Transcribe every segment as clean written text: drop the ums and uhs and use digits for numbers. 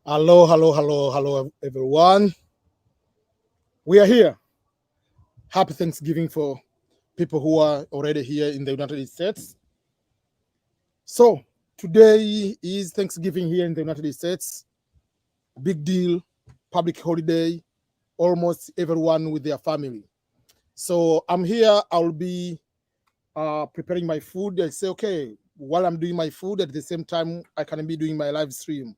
Hello, hello, hello, hello, everyone. We are here. Happy Thanksgiving for people who are already here in the United States. So, today is Thanksgiving here in the United States. Big deal, public holiday, almost everyone with their family. So, I'm here. I'll be preparing my food. I say, okay, while I'm doing my food, at the same time, I can be doing my live stream.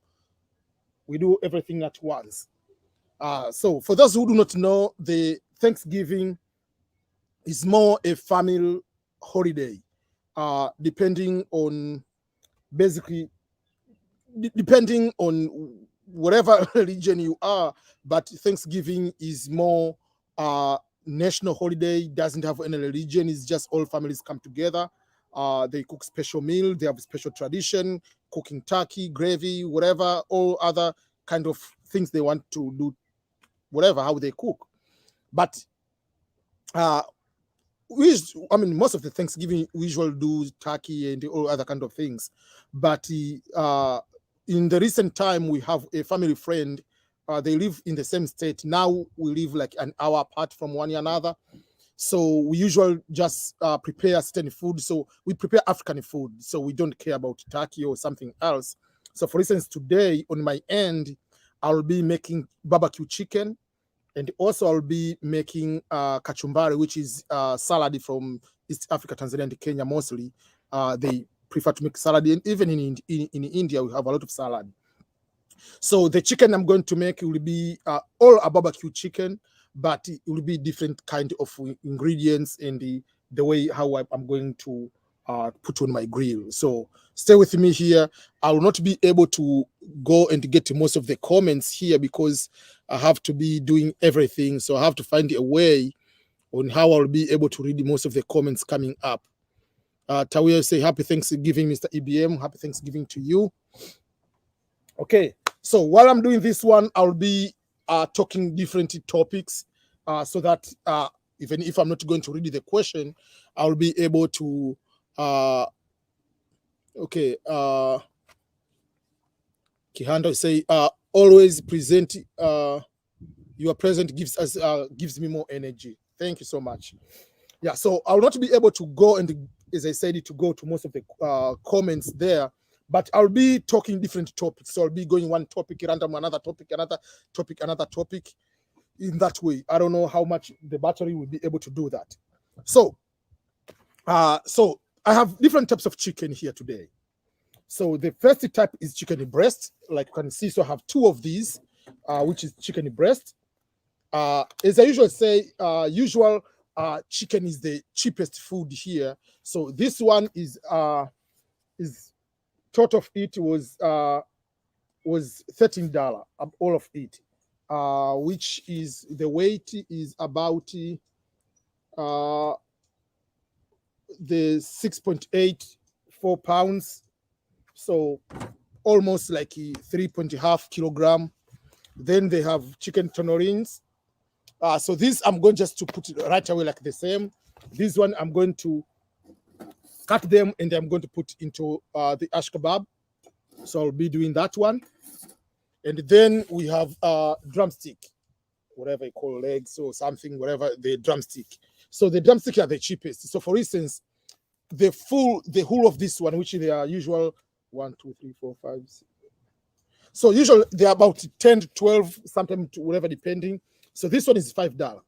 We do everything at once. So, for those who do not know, the Thanksgiving is more a family holiday, depending on basically depending on whatever religion you are. But Thanksgiving is more national holiday. Doesn't have any religion. It's just all families come together. They cook special meal. They have special tradition, cooking turkey, gravy, whatever, all other kind of things they want to do, whatever how they cook. But uh, most of the Thanksgiving we usually do turkey and all other kind of things. But in the recent time, we have a family friend. They live in the same state. Now we live like an hour apart from one another. So we usually just prepare certain food. So we prepare African food. So we don't care about turkey or something else. So for instance, today on my end, I'll be making barbecue chicken, and also I'll be making kachumbari, which is salad from East Africa, Tanzania, and Kenya mostly. They prefer to make salad, and even in India we have a lot of salad. So the chicken I'm going to make will be all a barbecue chicken, but it will be different kind of ingredients and the way how I'm going to put on my grill. So stay with me here. I will not be able to go and get to most of the comments here because I have to be doing everything. So I have to find a way on how I'll be able to read most of the comments coming up. Tawia say happy Thanksgiving, Mr. EBM. Happy Thanksgiving to you. Okay, so while I'm doing this one, I'll be talking different topics so that even if I'm not going to read the question, I'll be able to. Okay, Kihando say always present. Your present gives me more energy. Thank you so much. Yeah, so I'll not be able to go and, as I said, to go to most of the comments there, but I'll be talking different topics. So I'll be going one topic, random, another topic, another topic, another topic. In that way, I don't know how much the battery will be able to do that. So, so I have different types of chicken here today. So the first type is chicken breast, like you can see. So I have two of these, which is chicken breast. As I usually say, usual chicken is the cheapest food here. So this one is thought of it was $13, all of it, which is the weight is about the 6.84 pounds, so almost like 3.5 kilogram. Then they have chicken tenorines. So this I'm going just to put it right away like the same. This one I'm going to cut them and I'm going to put into the ash kebab. So I'll be doing that one. And then we have drumstick, whatever you call legs or something, whatever, the drumstick. So the drumstick are the cheapest. So for instance, the whole of this one, which they are usual 1, 2, 3, 4, 5, 6. So usually they're about 10 to 12, sometimes to whatever, depending. So this one is $5.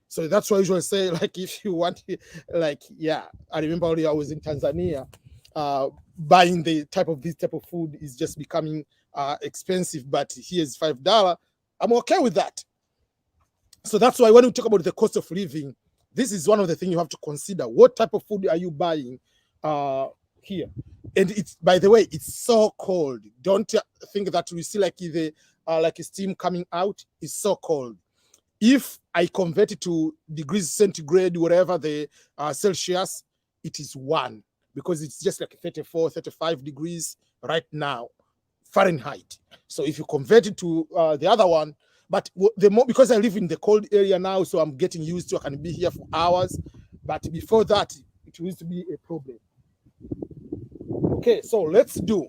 So that's why I usually say, like, if you want, like, yeah, I remember earlier I was in Tanzania, buying this type of food is just becoming expensive, but here's $5. I'm okay with that. So that's why when we talk about the cost of living, this is one of the things you have to consider. What type of food are you buying here? And it's, by the way, it's so cold. Don't think that we see like the like steam coming out. It's so cold. If I convert it to degrees centigrade, whatever the Celsius, it is 1, because it's just like 34, 35 degrees right now, Fahrenheit. So if you convert it to the other one, but the more, because I live in the cold area now, so I'm getting used to, I can be here for hours. But before that, it used to be a problem. Okay, so let's do.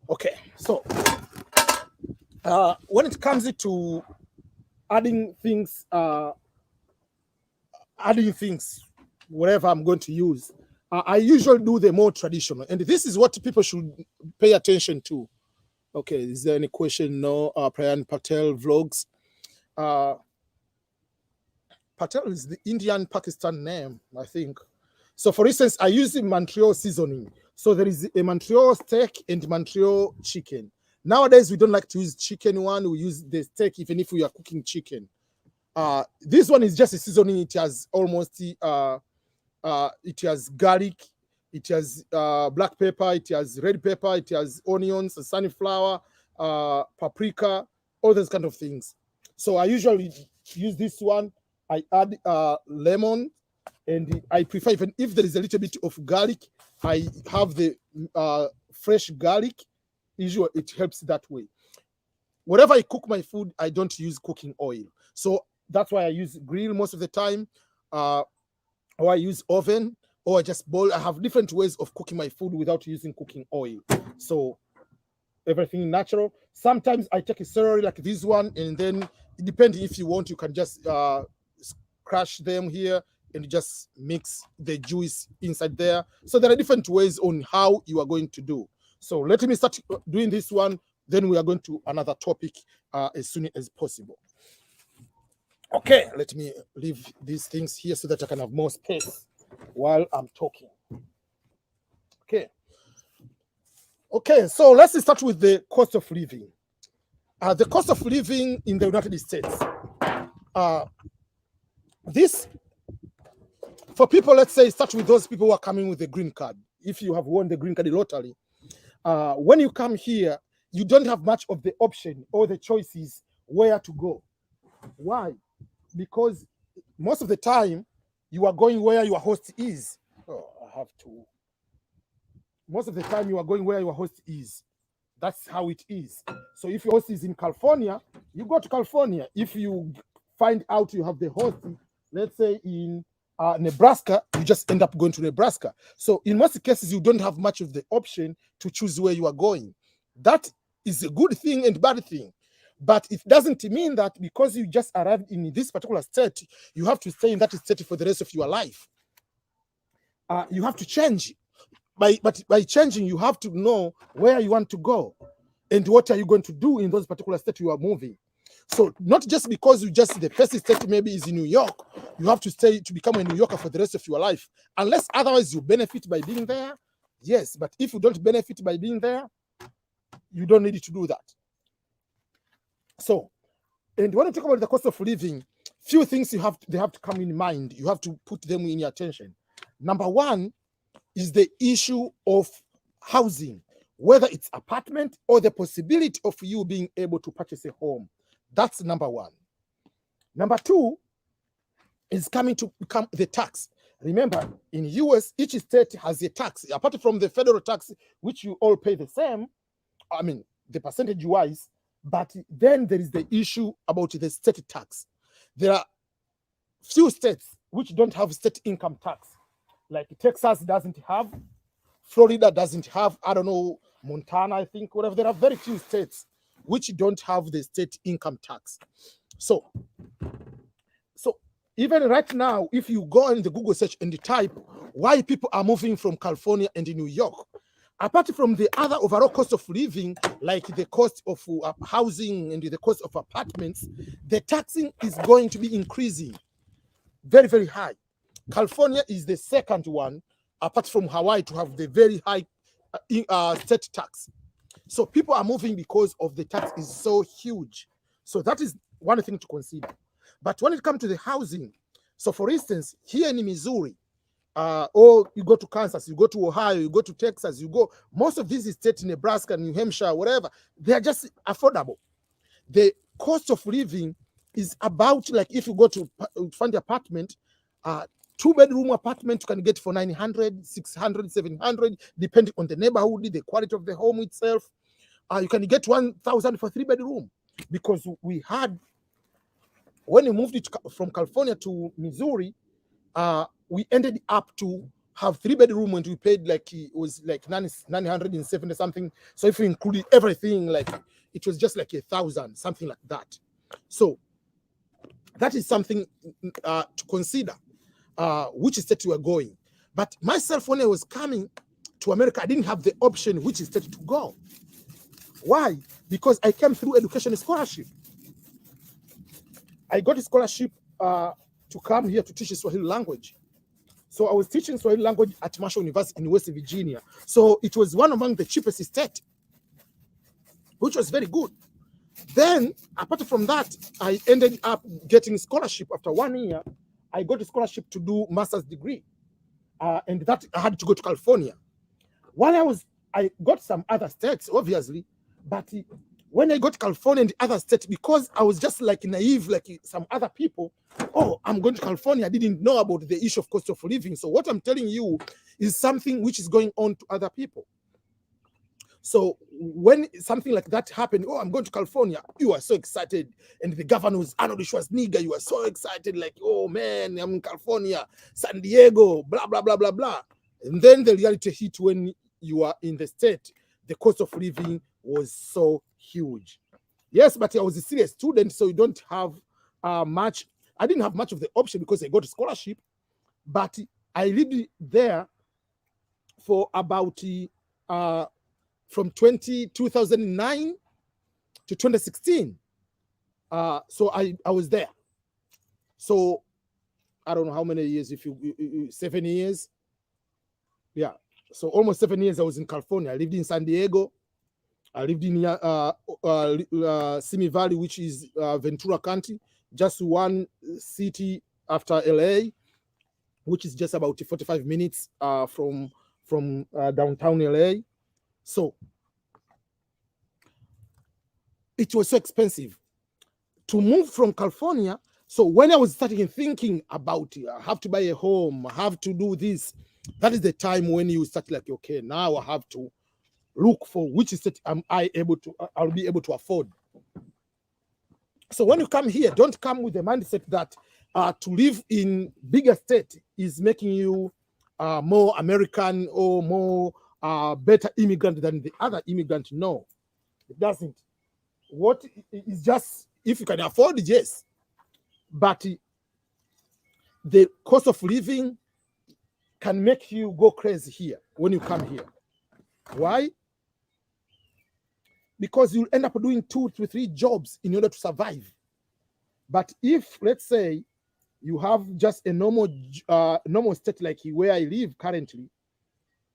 Okay, So when it comes to adding things, whatever I'm going to use, I usually do the more traditional, and this is what people should pay attention to. Okay, is there any question? No. Prayan Patel vlogs. Patel is the Indian Pakistan name, I think. So for instance, I use the Montreal seasoning. So there is a Montreal steak and Montreal chicken. Nowadays, we don't like to use chicken one. We use the steak even if we are cooking chicken. This one is just a seasoning. It has almost, it has garlic, it has black pepper, it has red pepper, it has onions, sunflower, paprika, all those kind of things. So I usually use this one. I add lemon, and I prefer, even if there is a little bit of garlic, I have the fresh garlic. Usually it helps that way. Whenever I cook my food, I don't use cooking oil. So that's why I use grill most of the time, or I use oven, or I just boil. I have different ways of cooking my food without using cooking oil. So everything natural. Sometimes I take a celery like this one, and then depending if you want, you can just crush them here and just mix the juice inside there. So there are different ways on how you are going to do. So let me start doing this one. Then we are going to another topic as soon as possible. Okay, let me leave these things here so that I can have more space while I'm talking. Okay, so let's start with the cost of living. The cost of living in the United States. This, for people, let's say, start with those people who are coming with the green card. If you have won the green card lottery, when you come here, you don't have much of the option or the choices where to go. Why? Because most of the time you are going where your host is. Most of the time you are going where your host is. That's how it is. So if your host is in California, you go to California. If you find out you have the host, let's say in Nebraska, you just end up going to Nebraska. So in most cases, you don't have much of the option to choose where you are going. That is a good thing and bad thing. But it doesn't mean that because you just arrived in this particular state, you have to stay in that state for the rest of your life. You have to change. But by changing, you have to know where you want to go and what are you going to do in those particular states you are moving. So not just because you just, the first state maybe is in New York, you have to stay to become a New Yorker for the rest of your life. Unless otherwise you benefit by being there, yes. But if you don't benefit by being there, you don't need to do that. So, and when you talk about the cost of living, few things they have to come in mind. You have to put them in your attention. Number one is the issue of housing, whether it's apartment or the possibility of you being able to purchase a home. That's number one. Number two is coming to become the tax. Remember, in the US, each state has a tax, apart from the federal tax, which you all pay the same, I mean, the percentage-wise, but then there is the issue about the state tax. There are few states which don't have state income tax. Like Texas doesn't have, Florida doesn't have, I don't know, Montana, I think, whatever. There are very few states which don't have the state income tax. So even right now, if you go in the Google search and type why people are moving from California and New York, apart from the other overall cost of living, like the cost of housing and the cost of apartments, the taxing is going to be increasing very, very high. California is the second one, apart from Hawaii, to have the very high state tax. So people are moving because of the tax is so huge. So that is one thing to consider. But when it comes to the housing, so for instance, here in Missouri, or you go to Kansas, you go to Ohio, you go to Texas, you go, most of these states, Nebraska, New Hampshire, whatever, they are just affordable. The cost of living is about, like if you go to find an apartment, 2-bedroom apartment you can get for $900, $600, $700, depending on the neighborhood, the quality of the home itself. You can get $1,000 for 3-bedroom, because we had, when we moved it from California to Missouri, we ended up to have 3-bedroom and we paid like it was like 970 something. So if we included everything, like it was just like 1,000, something like that. So that is something to consider, which state you are going. But myself, when I was coming to America, I didn't have the option which state to go. Why? Because I came through education scholarship. I got a scholarship to come here to teach Swahili language. So I was teaching Swahili language at Marshall University in West Virginia. So it was one among the cheapest state, which was very good. Then, apart from that, I ended up getting scholarship after 1 year. I got a scholarship to do master's degree. And that I had to go to California. While I got some other states, obviously, but when I got to California and the other states, because I was just like naive, like some other people, oh, I'm going to California. I didn't know about the issue of cost of living. So what I'm telling you is something which is going on to other people. So when something like that happened, oh, I'm going to California, you are so excited. And the governor was Arnold Schwarzenegger. You are so excited, like, oh man, I'm in California, San Diego, blah, blah, blah, blah, blah. And then the reality hit when you are in the state. The cost of living was so huge. Yes, but I was a serious student, so you don't have much. I didn't have much of the option because I got a scholarship, but I lived there for about from 2009 to 2016. So I was there. So I don't know how many years, 7 years. Yeah. So almost 7 years I was in California. I lived in San Diego. I lived in Simi Valley, which is Ventura County, just one city after LA, which is just about 45 minutes from downtown LA. So it was so expensive to move from California. So when I was starting thinking about I have to buy a home, I have to do this, that is the time when you start like, okay, now I have to look for which state I'll be able to afford. So when you come here, don't come with the mindset that to live in bigger state is making you more American or more better immigrant than the other immigrant. No, it doesn't. What is just, if you can afford it, yes. But the cost of living can make you go crazy here when you come here. Why? Because you'll end up doing 2 to 3 jobs in order to survive. But if, let's say, you have just a normal state like where I live currently,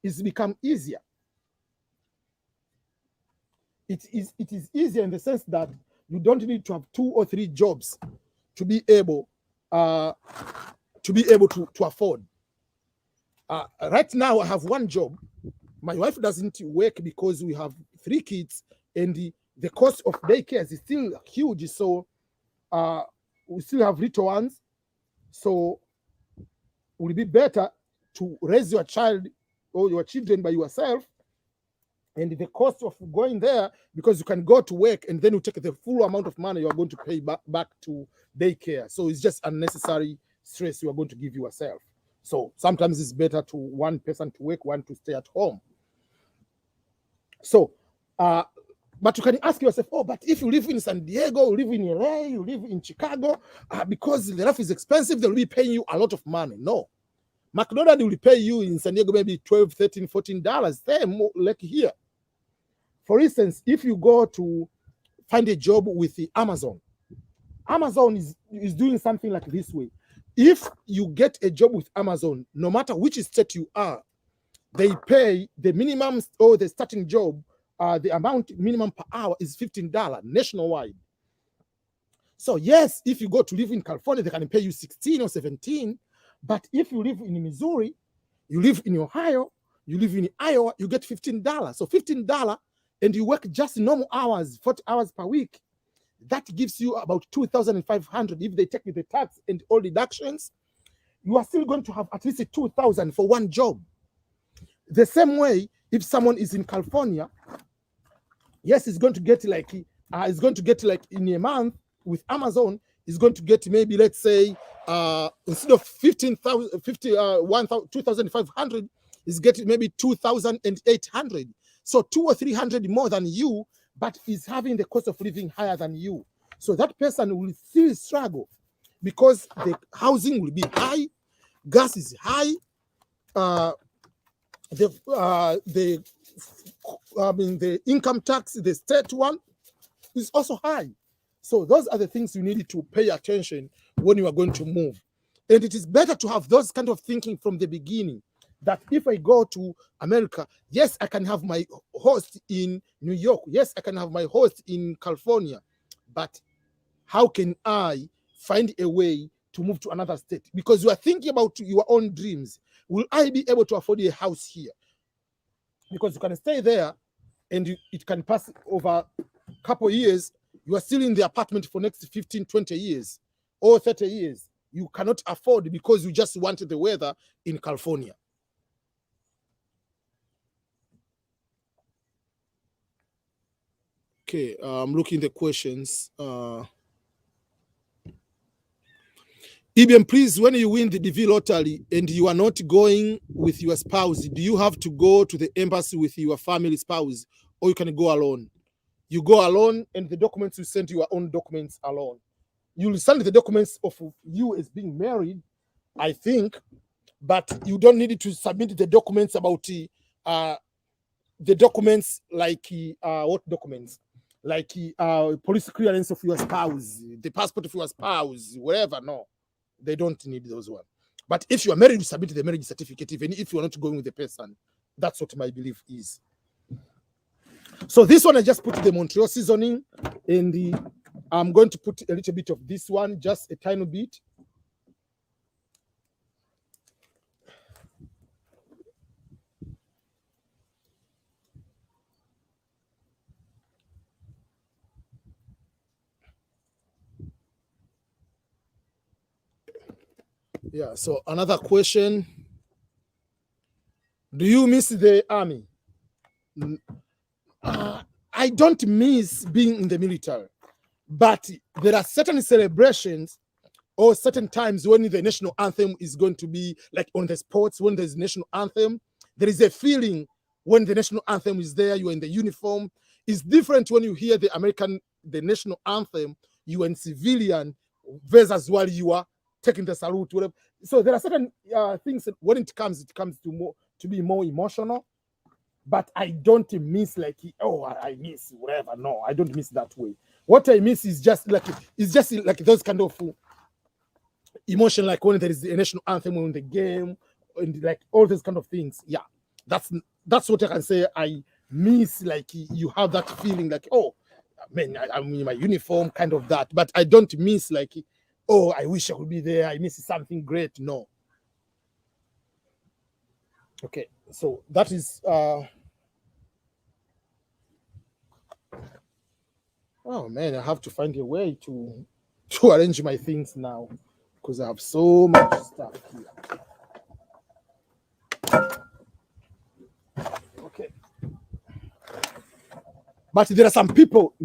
it's become easier. It is easier in the sense that you don't need to have 2 or 3 jobs to be able to afford. Right now, I have 1 job. My wife doesn't work because we have 3 kids, and the cost of daycare is still huge. So we still have little ones. So it will be better to raise your child or your children by yourself. And the cost of going there, because you can go to work and then you take the full amount of money you are going to pay back to daycare. So it's just unnecessary stress you are going to give yourself. So sometimes it's better to one person to work, one to stay at home. So, but you can ask yourself, oh, but if you live in San Diego, you live in LA, you live in Chicago, because the life is expensive, they'll be paying you a lot of money. No. McDonald's will pay you in San Diego maybe $12, $13, $14. They're more like here. For instance, if you go to find a job with the Amazon is doing something like this way. If you get a job with Amazon, no matter which state you are, they pay the minimum or the starting job, the amount minimum per hour is $15 nationwide. So yes, if you go to live in California, they can pay you 16 or 17. But if you live in Missouri, you live in Ohio, you live in Iowa, you get $15. So $15, and you work just normal hours, 40 hours per week. That gives you about $2,500. If they take the tax and all deductions, you are still going to have at least $2,000 for 1 job. The same way, if someone is in California, yes, it's going to get like in a month with Amazon, is going to get maybe, let's say, instead of 15,000, 2,500, is getting maybe 2,800. So 200 or 300 more than you, but is having the cost of living higher than you. So that person will still struggle because the housing will be high, gas is high, the income tax, the state one, is also high. So those are the things you need to pay attention when you are going to move. And it is better to have those kind of thinking from the beginning, that if I go to America, yes, I can have my host in New York. Yes, I can have my host in California. But how can I find a way to move to another state? Because you are thinking about your own dreams. Will I be able to afford a house here? Because you can stay there and it can pass over a couple of years. You are still in the apartment for next 15, 20 years or 30 years. You cannot afford because you just wanted the weather in California. Okay, I'm looking at the questions. Ibn, please, when you win the DV lottery and you are not going with your spouse, do you have to go to the embassy with your family spouse, or you can go alone? You go alone, and the documents you send your own documents alone. You'll send the documents of you as being married, I think, but you don't need to submit the documents about the documents like what documents? Like police clearance of your spouse, the passport of your spouse, whatever. No, they don't need those ones. But if you are married, you submit the marriage certificate, even if you are not going with the person. That's what my belief is. So this one, I just put the Montreal seasoning, and I'm going to put a little bit of this one, just a tiny bit. Yeah, so another question. Do you miss the army? I don't miss being in the military, but there are certain celebrations or certain times when the national anthem is going to be like on the sports, when there's national anthem, there is a feeling when the national anthem is there, you're in the uniform. It's different when you hear the national anthem, you are in civilian versus while you are taking the salute, whatever. So there are certain things that when it comes to be more emotional. But I don't miss like, oh, I miss whatever. No, I don't miss that way. What I miss is just like those kind of emotion, like when there is a national anthem in the game, and like all those kind of things. Yeah, that's what I can say. I miss, like, you have that feeling like, oh man, I'm in my uniform, kind of that. But I don't miss like, oh, I wish I could be there. I miss something great. No. Okay, so that is oh man, I have to find a way to arrange my things now because I have so much stuff here. Okay. But there are some people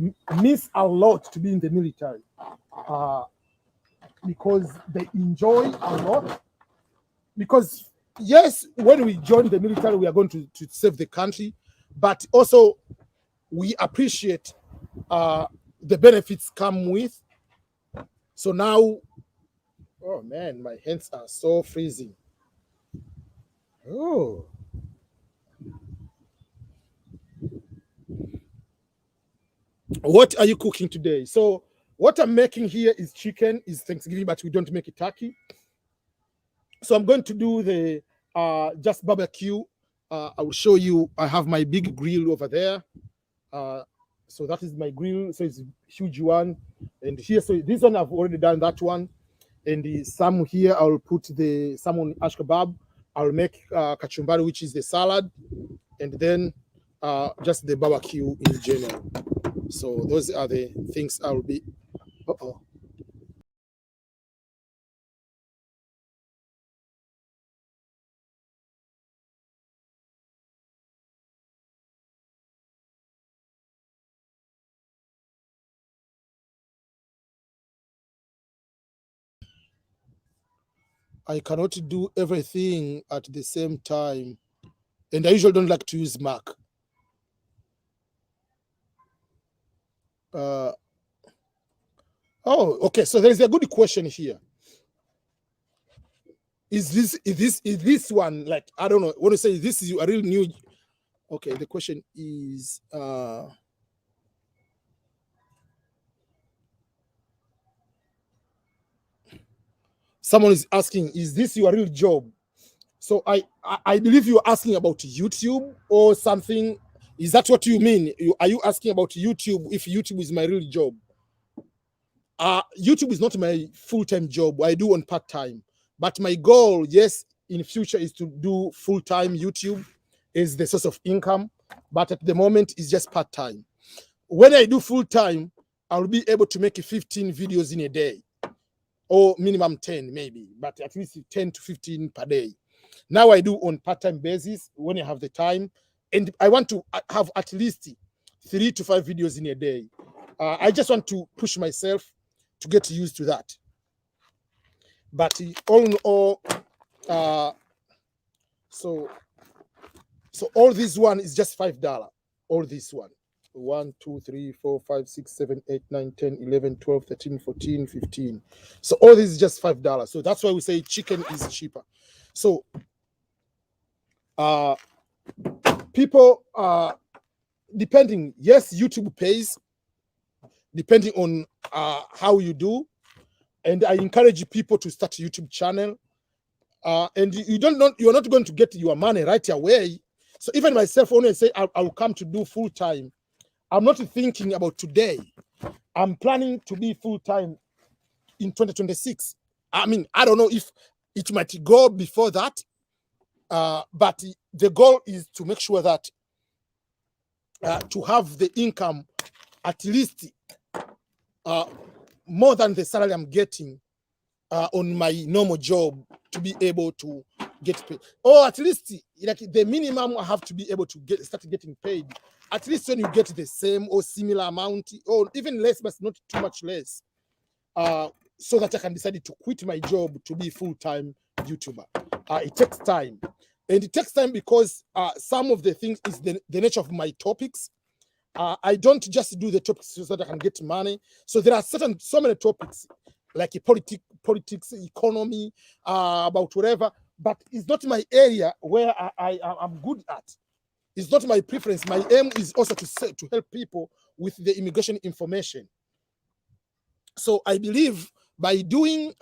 miss a lot to be in the military because they enjoy a lot. Because yes, when we join the military, we are going to save the country, but also we appreciate the benefits come with. So now, oh man, my hands are so freezing. Oh. What are you cooking today? So what I'm making here is chicken, is Thanksgiving, but we don't make it turkey. So I'm going to do the just barbecue. I will show you. I have my big grill over there. So that is my grill. So it's a huge one. And here, so this one I've already done that one. And some here I'll put the salmon ash kebab. I'll make kachumbari, which is the salad, and then just the barbecue in general. So those are the things I'll be. Uh-oh. I cannot do everything at the same time, and I usually don't like to use Mac. Oh, okay. So there is a good question here. Is this one, like, I don't know, I want to say this is a real new. Okay, the question is someone is asking, is this your real job? So I believe you're asking about YouTube or something. Is that what you mean? Are you asking about YouTube, if YouTube is my real job? YouTube is not my full-time job. I do on part-time. But my goal, yes, in future is to do full-time. YouTube is the source of income. But at the moment, it's just part-time. When I do full-time, I'll be able to make 15 videos in a day, or minimum 10 maybe, but at least 10 to 15 per day. Now I do on part-time basis when I have the time, and I want to have at least 3 to 5 videos in a day. I just want to push myself to get used to that. But all in all, so all this one is just $5. All this one. 1, 2, 3, 4, 5, 6, 7, 8, 9, 10, 11, 12, 13, 14, 15. So all this is just $5. So that's why we say chicken is cheaper. So people, depending, yes, YouTube pays, depending on how you do. And I encourage people to start a YouTube channel. And you're not going to get your money right away. So even myself, when I say I'll come to do full time, I'm not thinking about today. I'm planning to be full time in 2026. I mean, I don't know if it might go before that, but the goal is to make sure that to have the income at least more than the salary I'm getting on my normal job, to be able to get paid, or at least like the minimum I have to be able to start getting paid. At least when you get the same or similar amount, or even less, but not too much less, so that I can decide to quit my job to be full-time YouTuber. It takes time, and it takes time because some of the things is the nature of my topics. I don't just do the topics so that I can get money. So there are so many topics, like politics, economy, about whatever, but it's not my area where I'm good at. It's not my preference. My aim is also to help people with the immigration information. So I believe by doing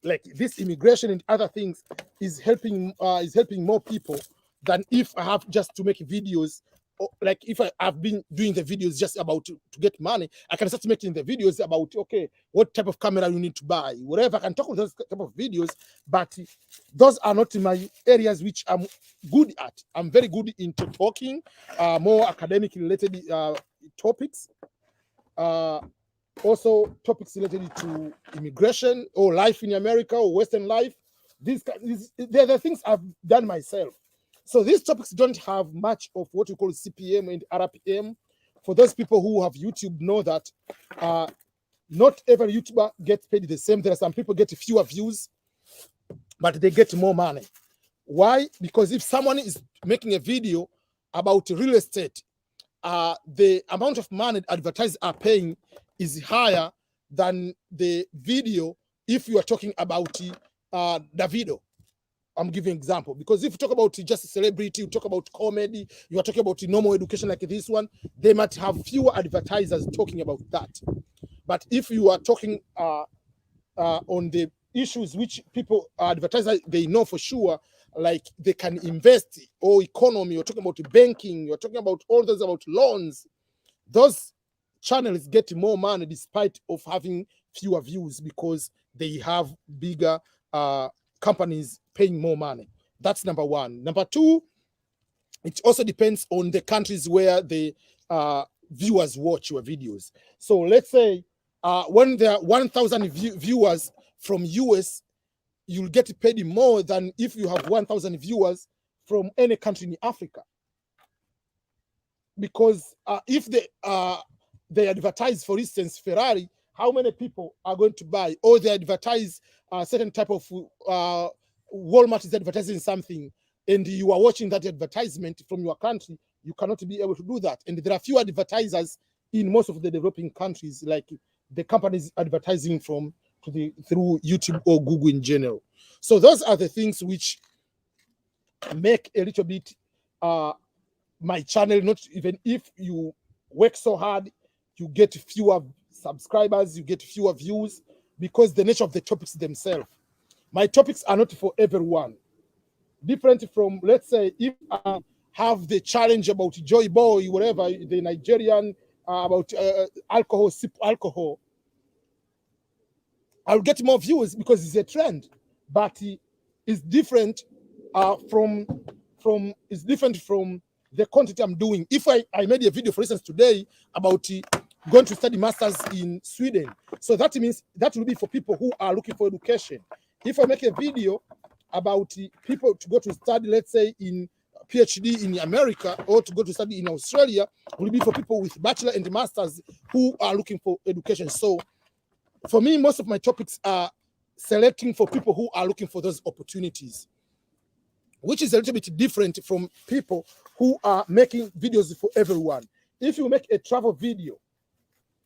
like this immigration and other things is helping more people than if I have just to make videos. Like if I've been doing the videos just about to get money, I can start making the videos about, okay, what type of camera you need to buy, whatever. I can talk about those type of videos, but those are not my areas which I'm good at. I'm very good into talking more academic related topics, also topics related to immigration or life in America or Western life. They're the things I've done myself. So these topics don't have much of what we call CPM and RPM. For those people who have YouTube know that not every YouTuber gets paid the same. There are some people get fewer views, but they get more money. Why? Because if someone is making a video about real estate, the amount of money advertisers are paying is higher than the video if you are talking about Davido. I'm giving an example, because if you talk about just a celebrity, you talk about comedy, you are talking about normal education like this one, they might have fewer advertisers talking about that. But if you are talking on the issues which people advertisers they know for sure, like they can invest, or economy, you're talking about banking, you're talking about all those about loans, those channels get more money despite of having fewer views, because they have bigger companies paying more money. That's number one. Number two, it also depends on the countries where the viewers watch your videos. So let's say when there are 1,000 viewers from US, you'll get paid more than if you have 1,000 viewers from any country in Africa. Because if the they advertise, for instance, Ferrari, how many people are going to buy? Or they advertise a certain type of Walmart is advertising something, and you are watching that advertisement from your country, you cannot be able to do that. And there are few advertisers in most of the developing countries, like the companies advertising through YouTube or Google in general. So those are the things which make a little bit my channel, not even if you work so hard, you get fewer subscribers, you get fewer views, because the nature of the topics themselves. My topics are not for everyone. Different from, let's say, if I have the challenge about Joy Boy, whatever, the Nigerian, about alcohol, sip alcohol, I'll get more views because it's a trend. But it's different from the content I'm doing. If I made a video, for instance, today about going to study masters in Sweden, so that means that will be for people who are looking for education. If I make a video about people to go to study, let's say in PhD in America, or to go to study in Australia, will be for people with bachelor and masters who are looking for education. So for me, most of my topics are selecting for people who are looking for those opportunities, which is a little bit different from people who are making videos for everyone. If you make a travel video,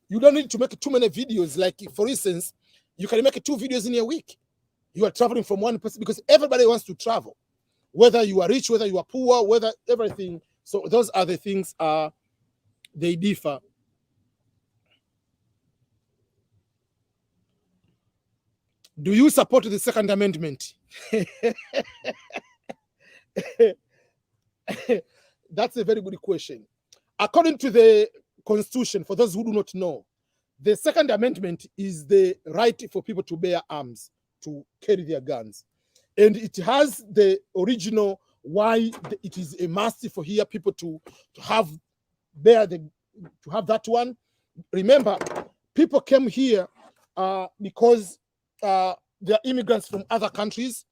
you don't need to make too many videos. Like, for instance, you can make 2 videos in a week. You are traveling from one person, because everybody wants to travel, whether you are rich, whether you are poor, whether everything. So those are the things they differ. Do you support the Second Amendment? That's a very good question. According to the Constitution, for those who do not know, the Second Amendment is the right for people to bear arms, to carry their guns. And it has the original why it is a must for here people to have that one. Remember, people came here because they are immigrants from other countries.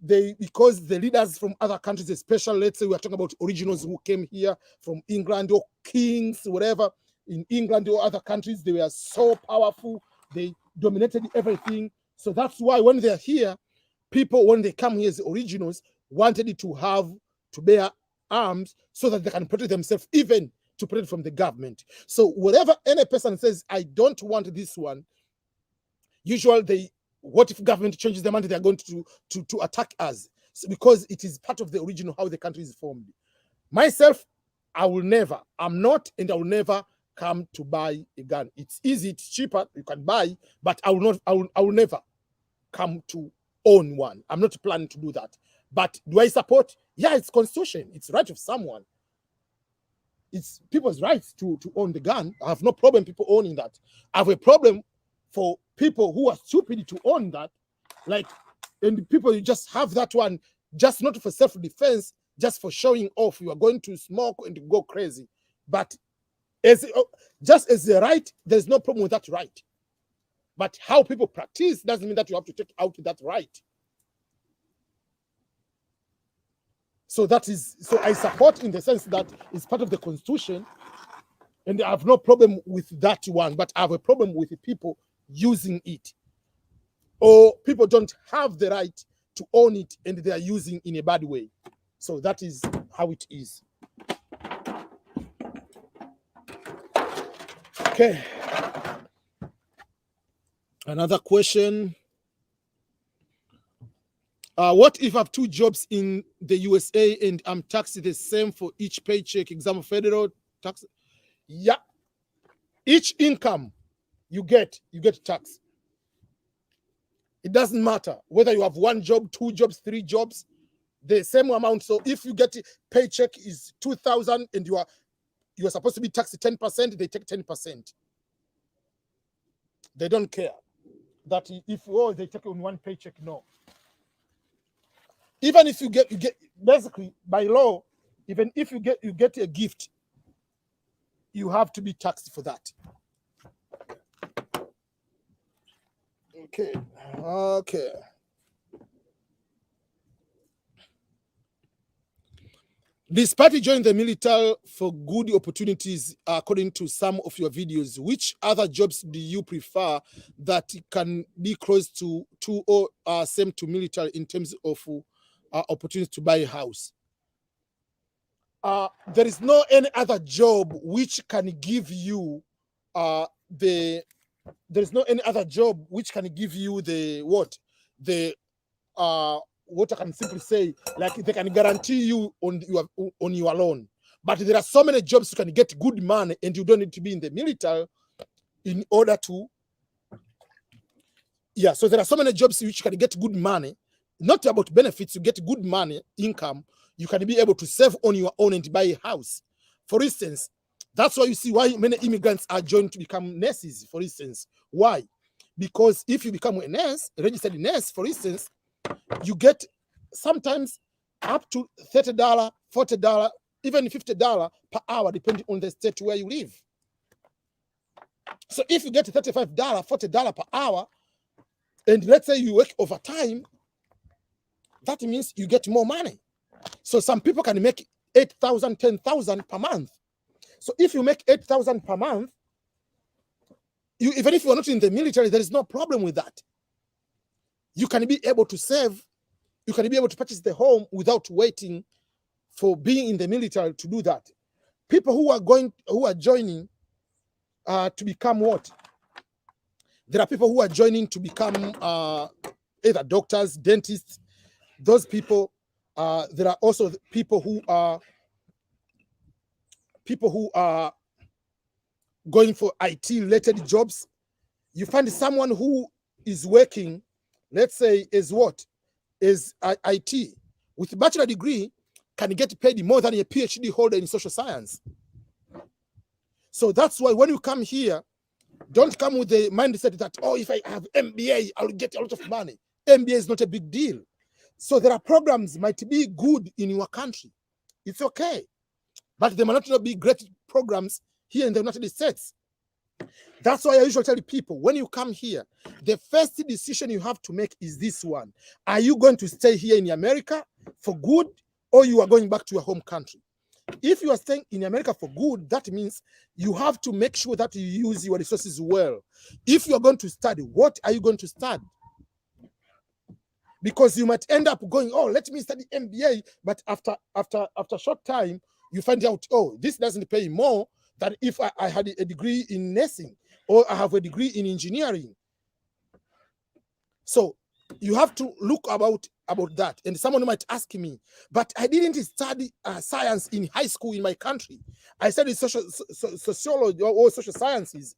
Because the leaders from other countries, especially, let's say we are talking about originals who came here from England, or kings, whatever, in England or other countries, they were so powerful, they dominated everything. So that's why when they're here, people, when they come here as originals, wanted to bear arms so that they can protect themselves, even to protect from the government. So whatever any person says, I don't want this one, usually what if government changes their mind, they're going to attack us? So because it is part of the original how the country is formed. Myself, I'm not, and I will never come to buy a gun. It's easy, it's cheaper, you can buy, but I will never come to own one. I'm not planning to do that. But do I support? Yeah, it's constitution. It's right of someone. It's people's rights to own the gun. I have no problem people owning that. I have a problem for people who are stupid to own that, like, and people, you just have that one, just not for self-defense, just for showing off. You are going to smoke and go crazy. But just as a right, there's no problem with that right. But how people practice doesn't mean that you have to take out that right. So I support in the sense that it's part of the Constitution, and I have no problem with that one, but I have a problem with the people using it, or people don't have the right to own it and they are using in a bad way. So that is how it is. Okay. Another question. What if I have 2 jobs in the USA and I'm taxed the same for each paycheck? Example, federal tax. Yeah. Each income you get taxed. It doesn't matter whether you have 1 job, 2 jobs, 3 jobs, the same amount. So if you get paycheck is 2,000 and you are supposed to be taxed 10%, they take 10%. They don't care that if they take on 1 paycheck. No. Even if you get basically by law, even if you get a gift, you have to be taxed for that. Okay. Despite joining the military for good opportunities, according to some of your videos, which other jobs do you prefer that can be close to or same to military in terms of opportunity to buy a house? There is no any other job which can give you there is no any other job which can give you the what I can simply say, like they can guarantee you on your loan. But there are so many jobs you can get good money, and you don't need to be in the military in order to. Yeah, so there are so many jobs which you can get good money, not about benefits. You get good money, income. You can be able to save on your own and buy a house. For instance, that's why you see why many immigrants are joined to become nurses. For instance, why? Because if you become a nurse, a registered nurse, for instance, you get sometimes up to $30, $40, even $50 per hour, depending on the state where you live. So if you get $35, $40 per hour, and let's say you work overtime, that means you get more money. So some people can make 8,000, 10,000 per month. So if you make 8,000 per month, even if you're not in the military, there is no problem with that. You can be able to save. You can be able to purchase the home without waiting for being in the military to do that. People who are joining to become what? There are people who are joining to become either doctors, dentists. Those people. There are also people who are going for IT-related jobs. You find someone who is working, let's say, as what? As IT, with a bachelor degree, can get paid more than a PhD holder in social science. So that's why when you come here, don't come with the mindset that, oh, if I have MBA, I'll get a lot of money. MBA is not a big deal. So there are programs might be good in your country. It's okay. But they might not be great programs here in the United States. That's why I usually tell people, when you come here, the first decision you have to make is this one. Are you going to stay here in America for good, or you are going back to your home country? If you are staying in America for good, that means you have to make sure that you use your resources well. If you are going to study, what are you going to study? Because you might end up going, oh, let me study MBA, but after a short time, you find out, oh, this doesn't pay more than if I had a degree in nursing or I have a degree in engineering. So you have to look about that. And someone might ask me, but I didn't study science in high school in my country. I studied sociology or social sciences.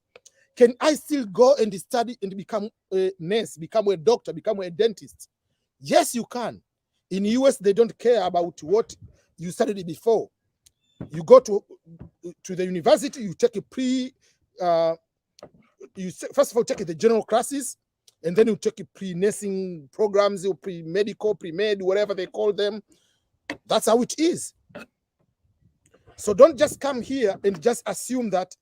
Can I still go and study and become a nurse, become a doctor, become a dentist? Yes, you can. In the US, they don't care about what you studied before. You go to the university, you take you first of all take the general classes, and then you take pre-nursing programs, or pre-medical, pre-med, whatever they call them. That's how it is. So don't just come here and just assume that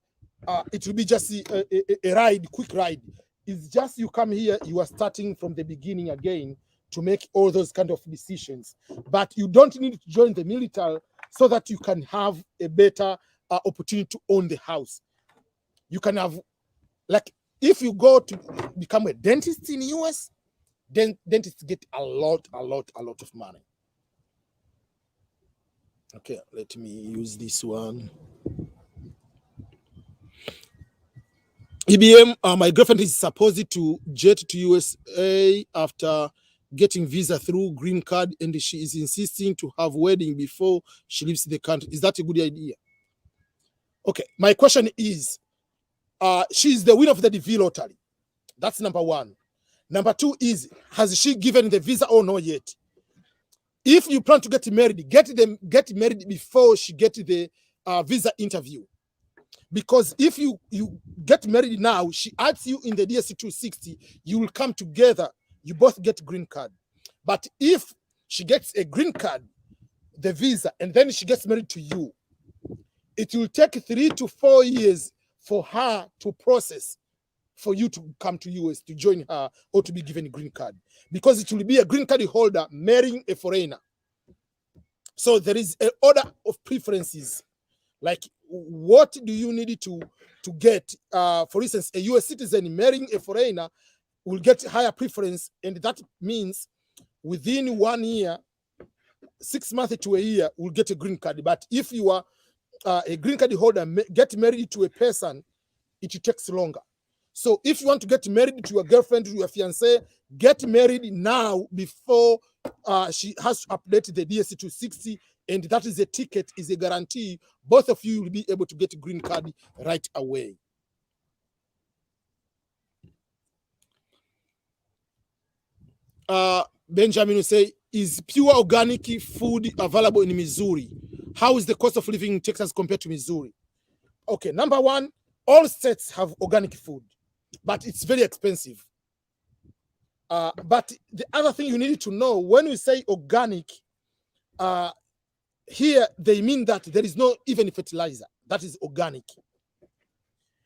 it will be just a ride, quick ride. It's just you come here, you are starting from the beginning again to make all those kind of decisions. But you don't need to join the military so that you can have a better opportunity to own the house. You can have, like, if you go to become a dentist in the US, then dentists get a lot of money. Okay, let me use this one. EBM, my girlfriend is supposed to jet to USA after getting visa through green card, and she is insisting to have wedding before she leaves the country. Is that a good idea? Okay, my question is, she is the winner of the DV lottery. That's number one. Number two is, has she given the visa or not yet? If you plan to get married, get married before she gets the visa interview. Because if you get married now, she adds you in the DSC 260, you will come together, you both get green card. But if she gets a green card, the visa, and then she gets married to you, it will take 3 to 4 years for her to process for you to come to US to join her or to be given a green card. Because it will be a green card holder marrying a foreigner. So there is an order of preferences. Like, what do you need to get? For instance, a US citizen marrying a foreigner will get higher preference, and that means within 1 year, 6 months to a year, will get a green card. But if you are a green card holder, get married to a person, it takes longer. So if you want to get married to your girlfriend, to your fiancé, get married now before she has to update the DSC to 60, and that is a ticket, is a guarantee. Both of you will be able to get a green card right away. Benjamin will say, is pure organic food available in Missouri? How is the cost of living in Texas compared to Missouri? Okay, number one, all states have organic food, but it's very expensive. But the other thing you need to know, when we say organic, here they mean that there is no even fertilizer. That is organic.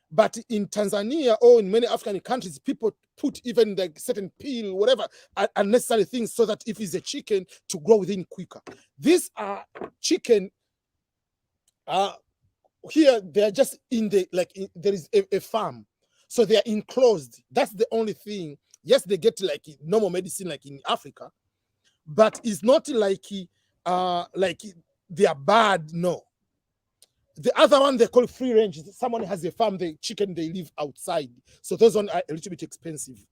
But in Tanzania or in many African countries, people put even the certain peel, whatever, unnecessary things, so that if it's a chicken, to grow within quicker. These are chicken. Here they're just in the there is a farm, so they are enclosed. That's the only thing. Yes, they get like normal medicine like in Africa, but it's not like they are bad. No. The other one they call free range. Someone has a farm, the chicken, they live outside. So those ones are a little bit expensive.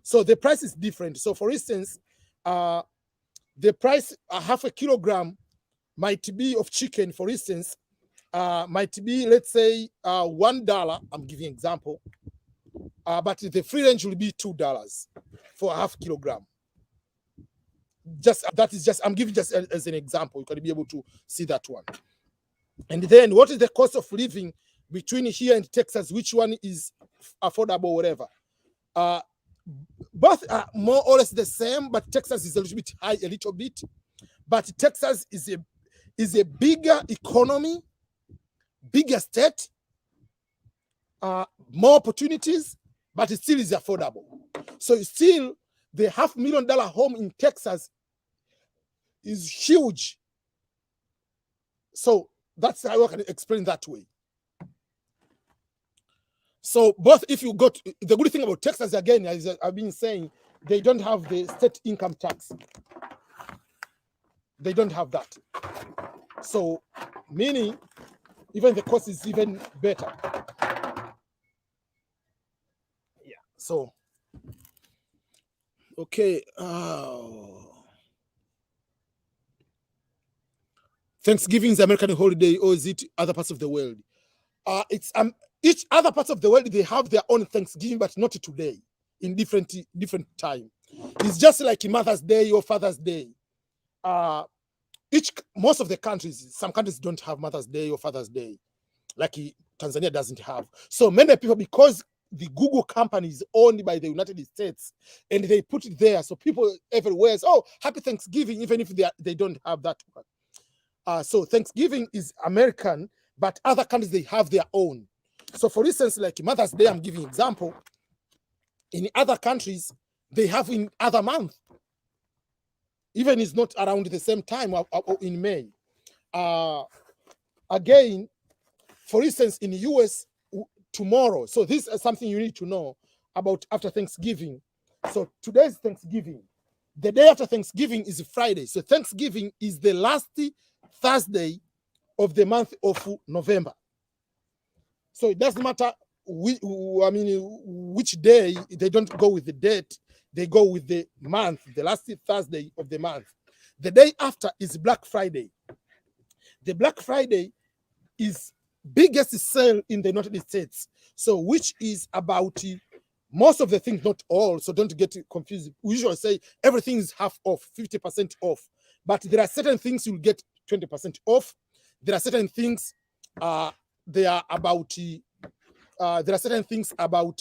So the price is different. So for instance, the price, half a kilogram might be of chicken, for instance, might be, let's say, $1. I'm giving an example. But the free range will be $2 for a half kilogram. I'm giving just as an example. You can be able to see that one. And then what is the cost of living between here and Texas? Which one is affordable, whatever? Both are more or less the same, but Texas is a little bit high, a little bit. But Texas is a bigger economy, bigger state, more opportunities, but it still is affordable. So still, the $500,000 home in Texas is huge. So that's how I can explain that way. So both, if you got, the good thing about Texas, again, as I've been saying, they don't have the state income tax. They don't have that. So meaning, even the cost is even better. Yeah, so, okay. Thanksgiving is American holiday, or is it other parts of the world? It's each other parts of the world, they have their own Thanksgiving, but not today, in different time. It's just like Mother's Day or Father's Day. Most of the countries, some countries don't have Mother's Day or Father's Day, like Tanzania doesn't have. So many people, because the Google company is owned by the United States, and they put it there, so people everywhere say, "Oh, happy Thanksgiving," even if they don't have that one. So Thanksgiving is American, but other countries, they have their own. So for instance, like Mother's Day, I'm giving example. In other countries, they have in other month. Even it's not around the same time or in May. Again, for instance, in the US, tomorrow. So this is something you need to know about after Thanksgiving. So today's Thanksgiving. The day after Thanksgiving is Friday. So Thanksgiving is the last Thursday of the month of November. So it doesn't matter which day. They don't go with the date, they go with the month, the last Thursday of the month. The day after is Black Friday. The Black Friday is biggest sale in the United States. So which is about most of the things, not all, so don't get confused. We usually say everything is half off, 50% off. But there are certain things you'll get 20% off. There are certain things they are about there are certain things about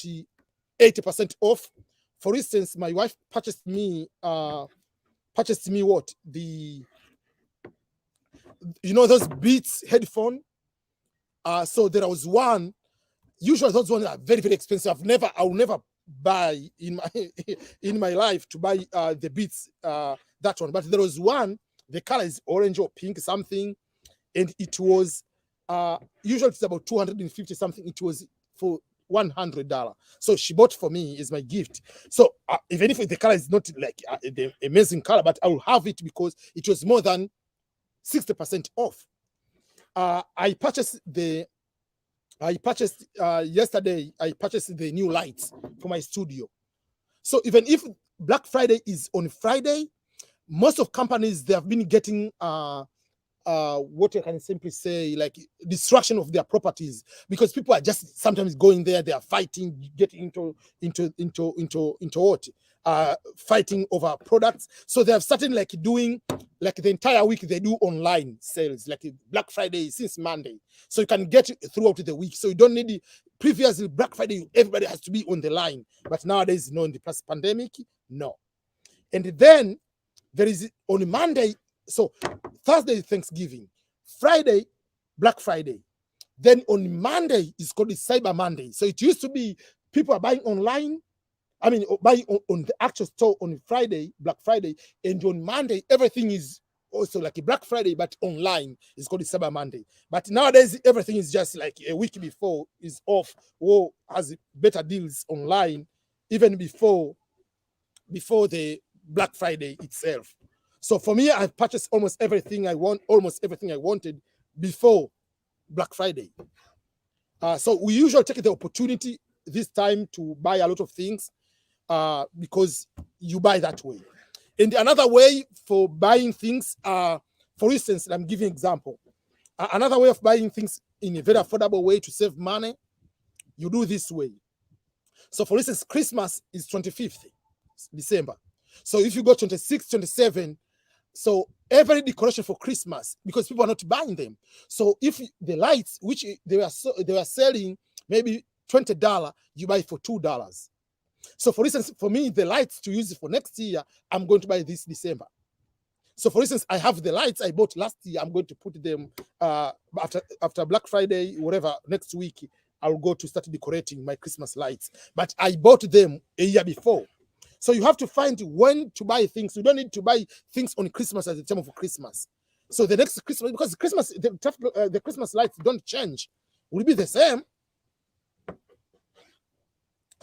80% off. For instance, my wife purchased me what? Those Beats headphone. So there was one. Usually those ones are very, very expensive. I'll never buy in my life to buy the Beats that one. But there was one the color is orange or pink something, and it was usually it's about 250 something. It was for $100. So she bought for me as my gift. So even if the color is not like the amazing color, but I will have it because it was more than 60% off. I purchased yesterday, I purchased the new lights for my studio. So even if Black Friday is on Friday, most of companies, they have been getting what I can simply say, like destruction of their properties, because people are just sometimes going there, they are fighting, getting into what? Fighting over products. So they have started like doing like the entire week they do online sales, like Black Friday since Monday. So you can get it throughout the week. So you don't need previously Black Friday, everybody has to be on the line. But nowadays, no, in the past pandemic, no. And then there is on Monday, so Thursday, Thanksgiving, Friday, Black Friday. Then on Monday, it's called the Cyber Monday. So it used to be people are buying online. I mean, buying on the actual store on Friday, Black Friday, and on Monday, everything is also like a Black Friday, but online. It's called the Cyber Monday. But nowadays, everything is just like a week before is off, or has better deals online, even before the Black Friday itself. So for me, I've purchased almost everything I wanted before Black Friday. So we usually take the opportunity this time to buy a lot of things because you buy that way. And another way for buying things, for instance, I'm giving an example. Another way of buying things in a very affordable way to save money, you do this way. So for instance, Christmas is 25th December. So if you go 26, 27, so every decoration for Christmas, because people are not buying them. So if the lights, which they were selling maybe $20, you buy for $2. So for instance, for me, the lights to use for next year, I'm going to buy this December. So for instance, I have the lights I bought last year. I'm going to put them after Black Friday, whatever, next week, I'll go to start decorating my Christmas lights. But I bought them a year before. So you have to find when to buy things. You don't need to buy things on Christmas at the time of Christmas. So the next Christmas, because Christmas, the Christmas lights don't change, will be the same.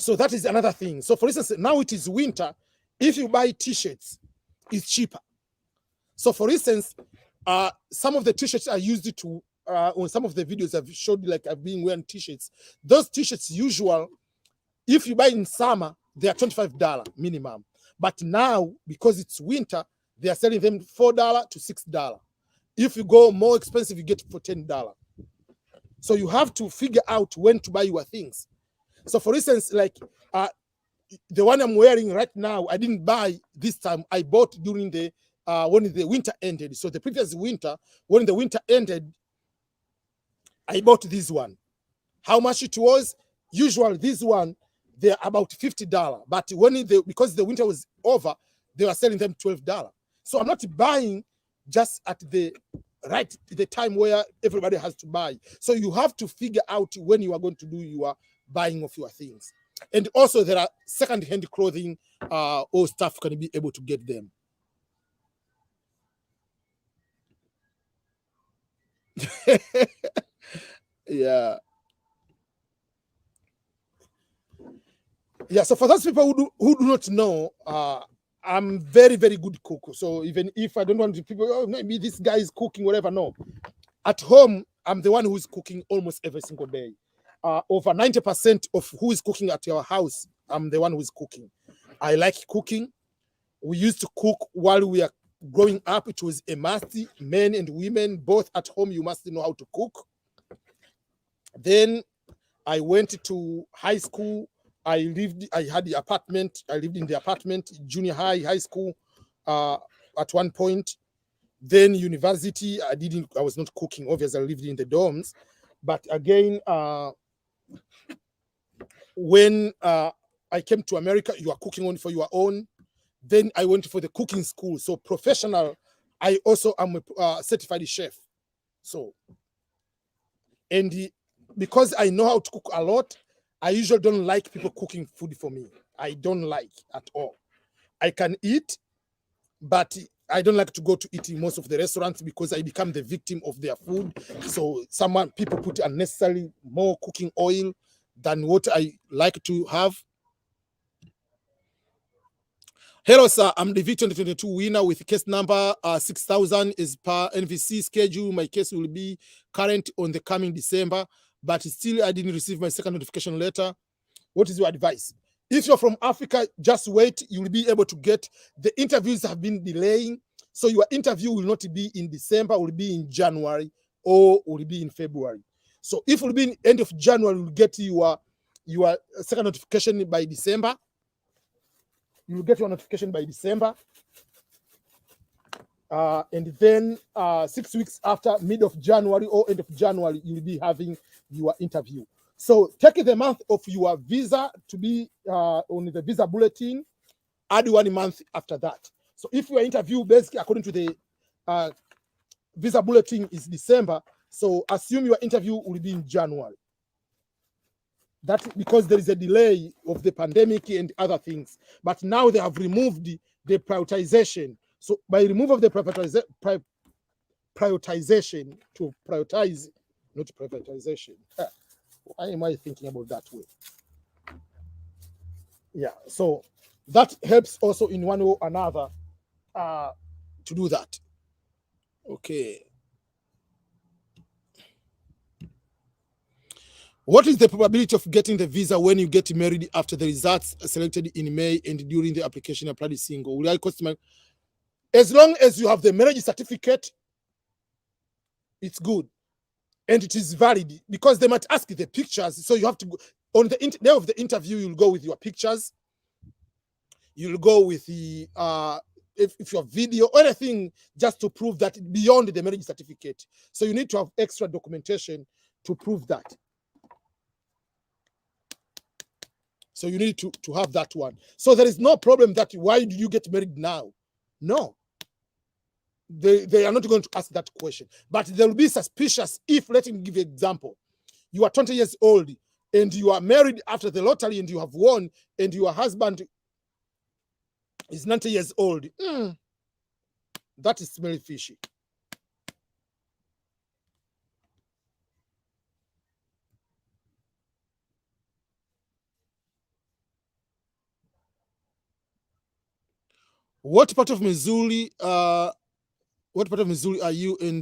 So that is another thing. So for instance, now it is winter. If you buy t-shirts, it's cheaper. So for instance, some of the t-shirts I used to, on some of the videos I've showed, like I've been wearing t-shirts. Those t-shirts usual, if you buy in summer, they are $25 minimum. But now, because it's winter, they are selling them $4 to $6. If you go more expensive, you get for $10. So you have to figure out when to buy your things. So for instance, like the one I'm wearing right now, I didn't buy this time. I bought during the when the winter ended. So the previous winter, when the winter ended, I bought this one. How much it was? Usually this one, they're about $50. But because the winter was over, they were selling them $12. So I'm not buying just at the time where everybody has to buy. So you have to figure out when you are going to do your buying of your things. And also there are second-hand clothing or stuff can be able to get them. Yeah. Yeah, so for those people who do not know, I'm very, very good cook. So even if I don't want to people, oh, maybe this guy is cooking, whatever, no. At home, I'm the one who is cooking almost every single day. Over 90% of who is cooking at your house, I'm the one who is cooking. I like cooking. We used to cook while we are growing up. It was a must. Men and women, both at home, you must know how to cook. Then I went to high school. I lived in the apartment, junior high, high school, at one point. Then university, I was not cooking. Obviously, I lived in the dorms. But again, when I came to America, you are cooking only for your own. Then I went for the cooking school. So professional, I also am a certified chef. So, and because I know how to cook a lot, I usually don't like people cooking food for me. I don't like at all. I can eat, but I don't like to go to eat in most of the restaurants because I become the victim of their food. So people put unnecessarily more cooking oil than what I like to have. Hello, sir. I'm the V2022 winner with case number 6000 is per NVC schedule. My case will be current on the coming December, but still I didn't receive my second notification letter. What is your advice? If you're from Africa, just wait. You will be able to get, the interviews have been delaying. So your interview will not be in December, will be in January or will be in February. So if it will be in end of January, you'll get your second notification by December. You will get your notification by December. And then 6 weeks after, mid of January or end of January, you'll be having your interview. So take the month of your visa to be on the visa bulletin, add 1 month after that. So if your interview, basically according to the visa bulletin, is December, so assume your interview will be in January. That's because there is a delay of the pandemic and other things. But now they have removed the prioritization. So by removal of the prioritization to prioritize, not privatization. Why am I thinking about that way? Yeah, so that helps also in one way or another to do that. Okay. What is the probability of getting the visa when you get married after the results are selected in May and during the application applied single? Will I cost my... As long as you have the marriage certificate, it's good. And it is valid because they might ask you the pictures. So you have to go on the day of the interview, you'll go with your pictures. You'll go with the if your video or anything, just to prove that beyond the marriage certificate. So you need to have extra documentation to prove that. So you need to have that one. So there is no problem that why do you get married now? No. They are not going to ask that question. But they will be suspicious if, let me give you an example. You are 20 years old and you are married after the lottery and you have won and your husband is 90 years old. That is very fishy. What part of Missouri? What part of Missouri are you in?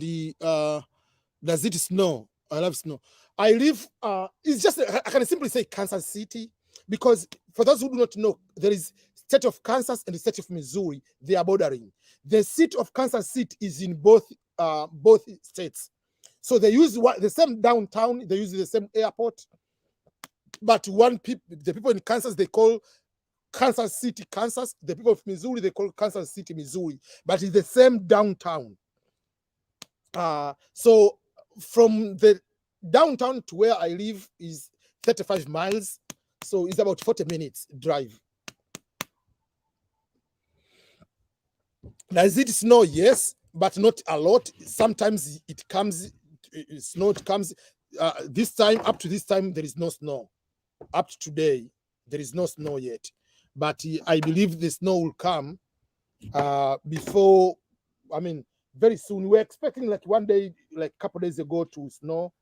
Does it snow? I love snow. I live. It's just I can simply say Kansas City because for those who do not know, there is state of Kansas and the state of Missouri. They are bordering. The seat of Kansas City is in both states, so they use the same downtown. They use the same airport, but the people in Kansas they call Kansas City, Kansas. The people of Missouri, they call Kansas City, Missouri. But it's the same downtown. So from the downtown to where I live is 35 miles. So it's about 40 minutes drive. Does it snow? Yes, but not a lot. Sometimes it comes, snow comes. This time, up to this time, there is no snow. Up to today, there is no snow yet. But I believe the snow will come before, I mean, very soon. We're expecting like one day, like a couple days ago to snow.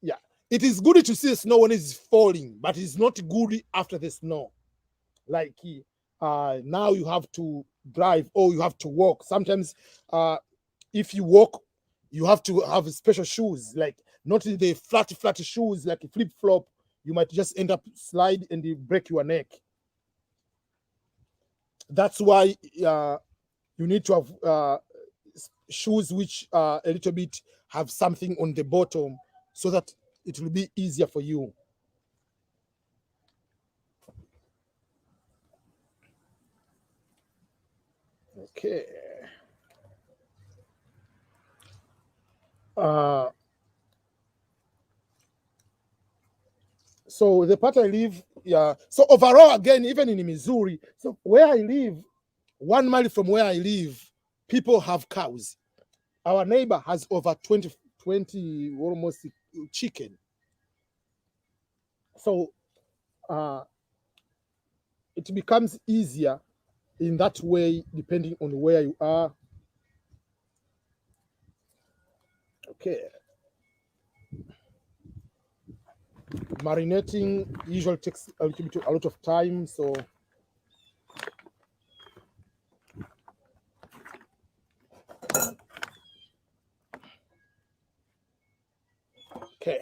Yeah, it is good to see snow when it's falling, but it's not good after the snow. Like now you have to drive or you have to walk. Sometimes if you walk, you have to have special shoes, like not the flat shoes, like a flip-flop. You might just end up slide and you break your neck. That's why you need to have shoes which a little bit have something on the bottom so that it will be easier for you. Okay. So the part I live, yeah. So overall, again, even in Missouri, so where I live, 1 mile from where I live, people have cows. Our neighbor has over 20 almost chicken. So it becomes easier in that way, depending on where you are. Okay. Marinating usually takes a lot of time, so okay.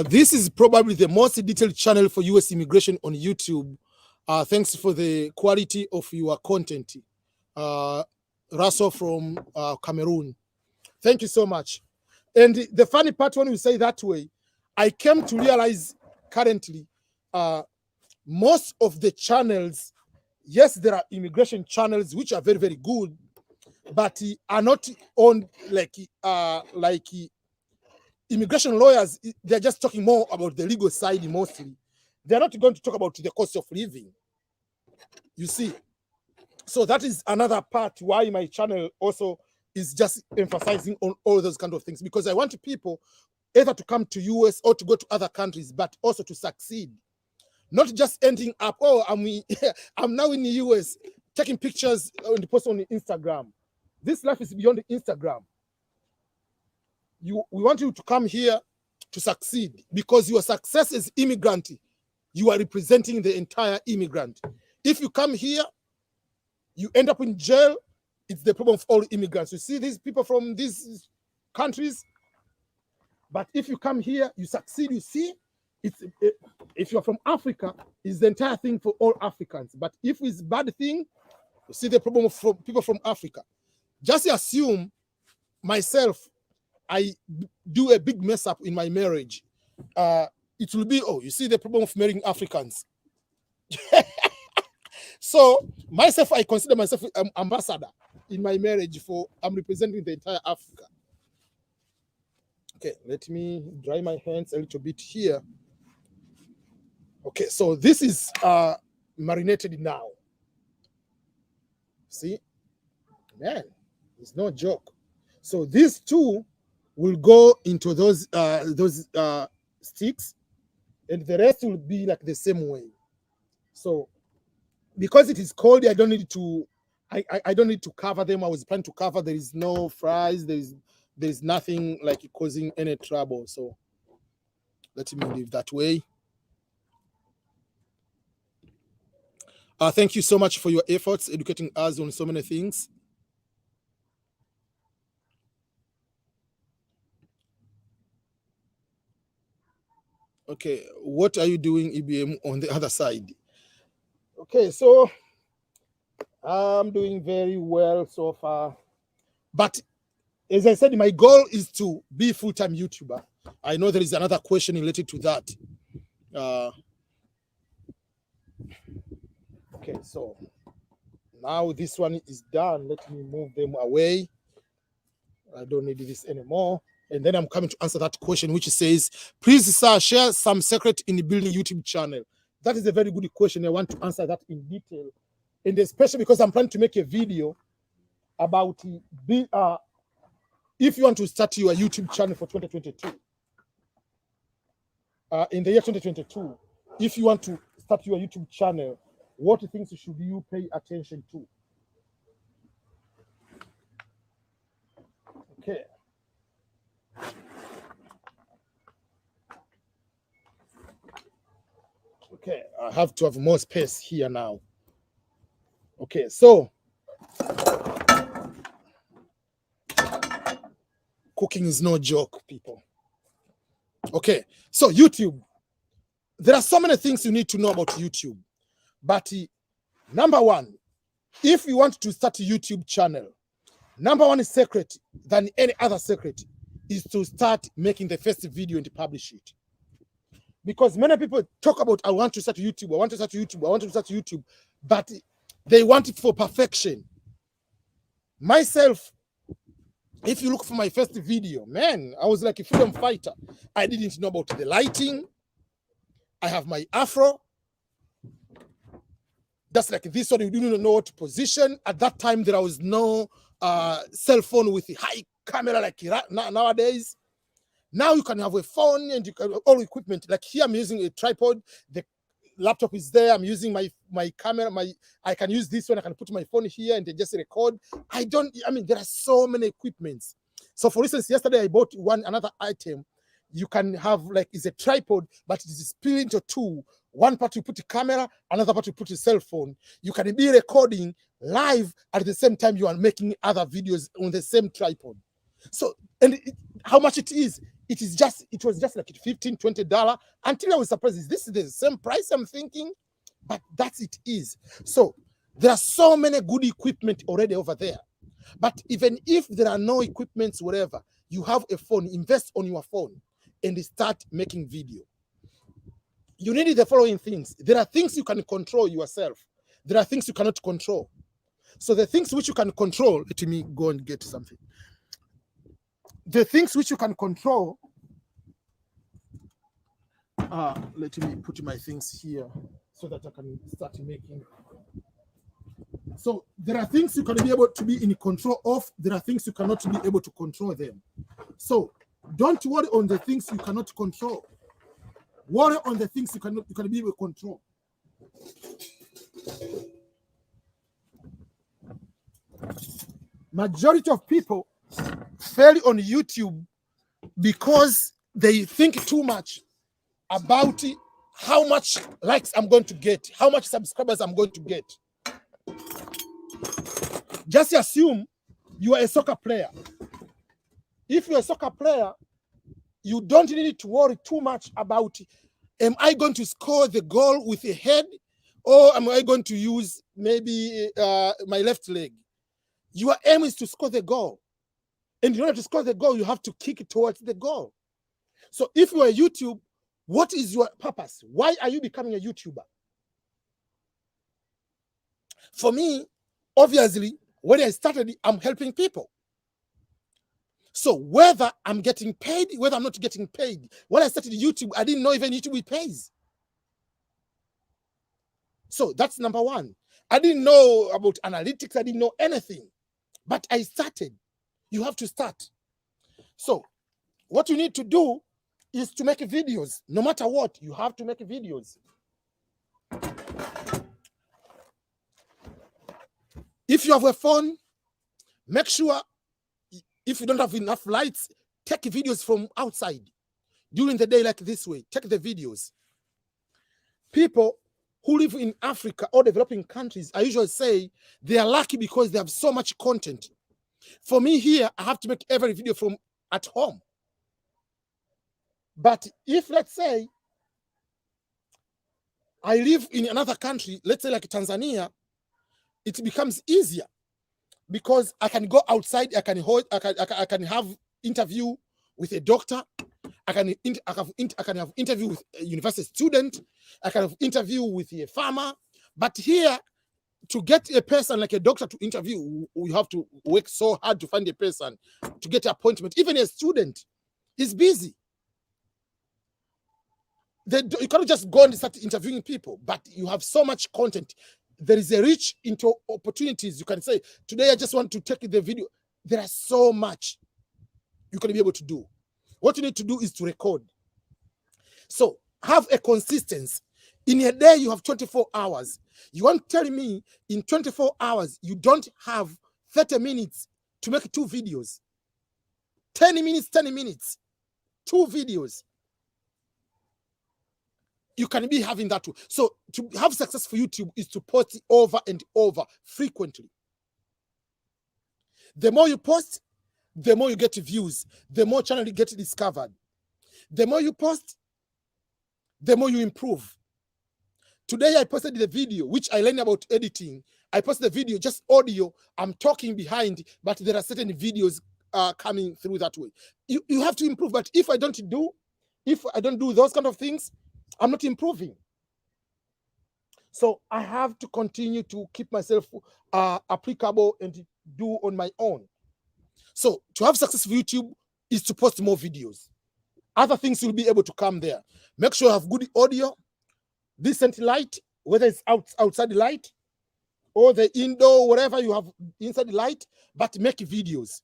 This is probably the most detailed channel for US immigration on YouTube. Thanks for the quality of your content. Russell from Cameroon. Thank you so much. And the funny part, when we say that way, I came to realize currently most of the channels, yes, there are immigration channels which are very, very good, but are not on like immigration lawyers. They're just talking more about the legal side mostly. They're not going to talk about the cost of living. You see, so that is another part why my channel also is just emphasizing on all those kind of things, because I want people either to come to US or to go to other countries, but also to succeed. Not just ending up, oh, I'm now in the US taking pictures and post on Instagram. This life is beyond Instagram. We want you to come here to succeed, because your success as immigrant, you are representing the entire immigrant. If you come here, you end up in jail, it's the problem of all immigrants. You see these people from these countries, but if you come here, you succeed. You see, if you're from Africa, it's the entire thing for all Africans. But if it's a bad thing, you see the problem of people from Africa. Just assume myself, I do a big mess up in my marriage. It will be, oh, you see the problem of marrying Africans. So myself, I consider myself an ambassador in my marriage I'm representing the entire Africa. Okay, let me dry my hands a little bit here. Okay, so this is marinated now. See, man, it's no joke. So these two will go into those sticks, and the rest will be like the same way. So because it is cold, I don't need to cover them. I was planning to cover. There is no fries. There is nothing like causing any trouble. So let me leave that way. Thank you so much for your efforts educating us on so many things. Okay, what are you doing, EBM, on the other side? Okay, so I'm doing very well so far. But as I said, my goal is to be a full-time YouTuber. I know there is another question related to that. Okay, so now this one is done. Let me move them away. I don't need this anymore. And then I'm coming to answer that question, which says, please, sir, share some secret in building YouTube channel. That is a very good question. I want to answer that in detail. And especially because I'm planning to make a video about if you want to start your YouTube channel for 2022. In the year 2022, if you want to start your YouTube channel, what things should you pay attention to? Okay. Okay, I have to have more space here now. Okay, so cooking is no joke, people. Okay, so YouTube. There are so many things you need to know about YouTube. But number one, if you want to start a YouTube channel, number one is secret than any other secret is to start making the first video and publish it. Because many people talk about, I want to start YouTube, I want to start YouTube, I want to start YouTube, but they want it for perfection. Myself, if you look for my first video, man, I was like a freedom fighter. I didn't know about the lighting. I have my afro. That's like this one, you didn't know what to position. At that time, there was no cell phone with a high camera like nowadays. Now you can have a phone and you can all equipment. Like here, I'm using a tripod. The laptop is there. I'm using my camera. I can use this one. I can put my phone here and then just record. I mean, there are so many equipments. So for instance, yesterday I bought another item. You can have like it's a tripod, but it is split into two. One part you put a camera, another part you put a cell phone. You can be recording live at the same time you are making other videos on the same tripod. So, and how much it is? It was just like $15, $20 until I was surprised. Is this the same price I'm thinking? But that's it is. So there are so many good equipment already over there. But even if there are no equipments, whatever, you have a phone, invest on your phone and start making video. You need the following things. There are things you can control yourself. There are things you cannot control. So the things which you can control, let me go and get something. The things which you can control, let me put my things here so that I can start making. So there are things you can be able to be in control of. There are things you cannot be able to control them. So don't worry on the things you cannot control. Worry on the things you can be able to control. Majority of people fail on YouTube because they think too much about how much likes I'm going to get, how much subscribers I'm going to get. Just assume you are a soccer player. If you're a soccer player, you don't need to worry too much about, am I going to score the goal with a head, or am I going to use maybe my left leg? Your aim is to score the goal. And in order to score the goal, you have to kick it towards the goal. So if you are YouTube, what is your purpose? Why are you becoming a YouTuber? For me, obviously, when I started, I'm helping people. So whether I'm getting paid, whether I'm not getting paid, when I started YouTube, I didn't know even YouTube pays. So that's number one. I didn't know about analytics. I didn't know anything. But I started. You have to start. So what you need to do is to make videos. No matter what, you have to make videos. If you have a phone, make sure if you don't have enough lights, take videos from outside. During the day like this way, take the videos. People who live in Africa or developing countries, I usually say they are lucky because they have so much content. For me here, I have to make every video from at home. But if, let's say, I live in another country, let's say like Tanzania, it becomes easier because I can go outside, I can have interview with a doctor, I can have interview with a university student, I can have interview with a farmer. But here, to get a person like a doctor to interview, we have to work so hard to find a person to get an appointment. Even a student is busy. You cannot just go and start interviewing people, but you have so much content. There is a reach into opportunities. You can say, today I just want to take the video. There are so much you can be able to do. What you need to do is to record. So have a consistency. In a day, you have 24 hours. You aren't telling me in 24 hours, you don't have 30 minutes to make 2 videos. 10 minutes, 2 videos. You can be having that too. So to have success for YouTube is to post over and over frequently. The more you post, the more you get views, the more channel you get discovered. The more you post, the more you improve. Today I posted the video, which I learned about editing. I posted the video, just audio. I'm talking behind, but there are certain videos coming through that way. You have to improve. But if I don't do those kind of things, I'm not improving. So I have to continue to keep myself applicable and do on my own. So to have successful YouTube is to post more videos. Other things will be able to come there. Make sure you have good audio, decent light, whether it's outside the light or the indoor, whatever you have inside the light, but make videos.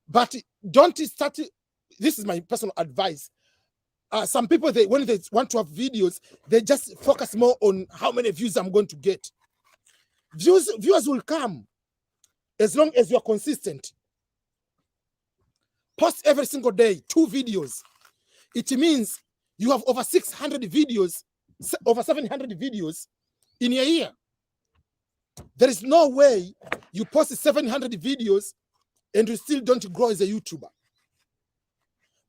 But don't start this is my personal advice. Some people, when they want to have videos, they just focus more on how many views I'm going to get. Viewers will come as long as you're consistent. Post every single day 2 videos. It means you have over 600 videos, over 700 videos in a year. There is no way you post 700 videos and you still don't grow as a YouTuber.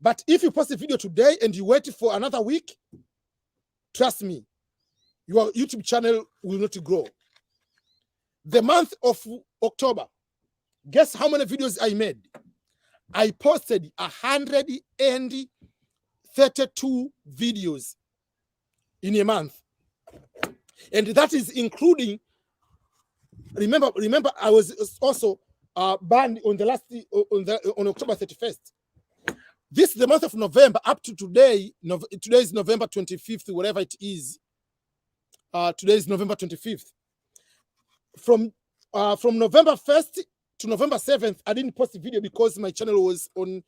But if you post a video today and you wait for another week, trust me, your YouTube channel will not grow. The month of October, guess how many videos I made? I posted 132 videos in a month. And that is including, remember I was also banned on the last on October 31st. This is the month of November up to today. Today is November 25th, whatever it is. Today is November 25th. From November 1st to November 7th, I didn't post a video because my channel was on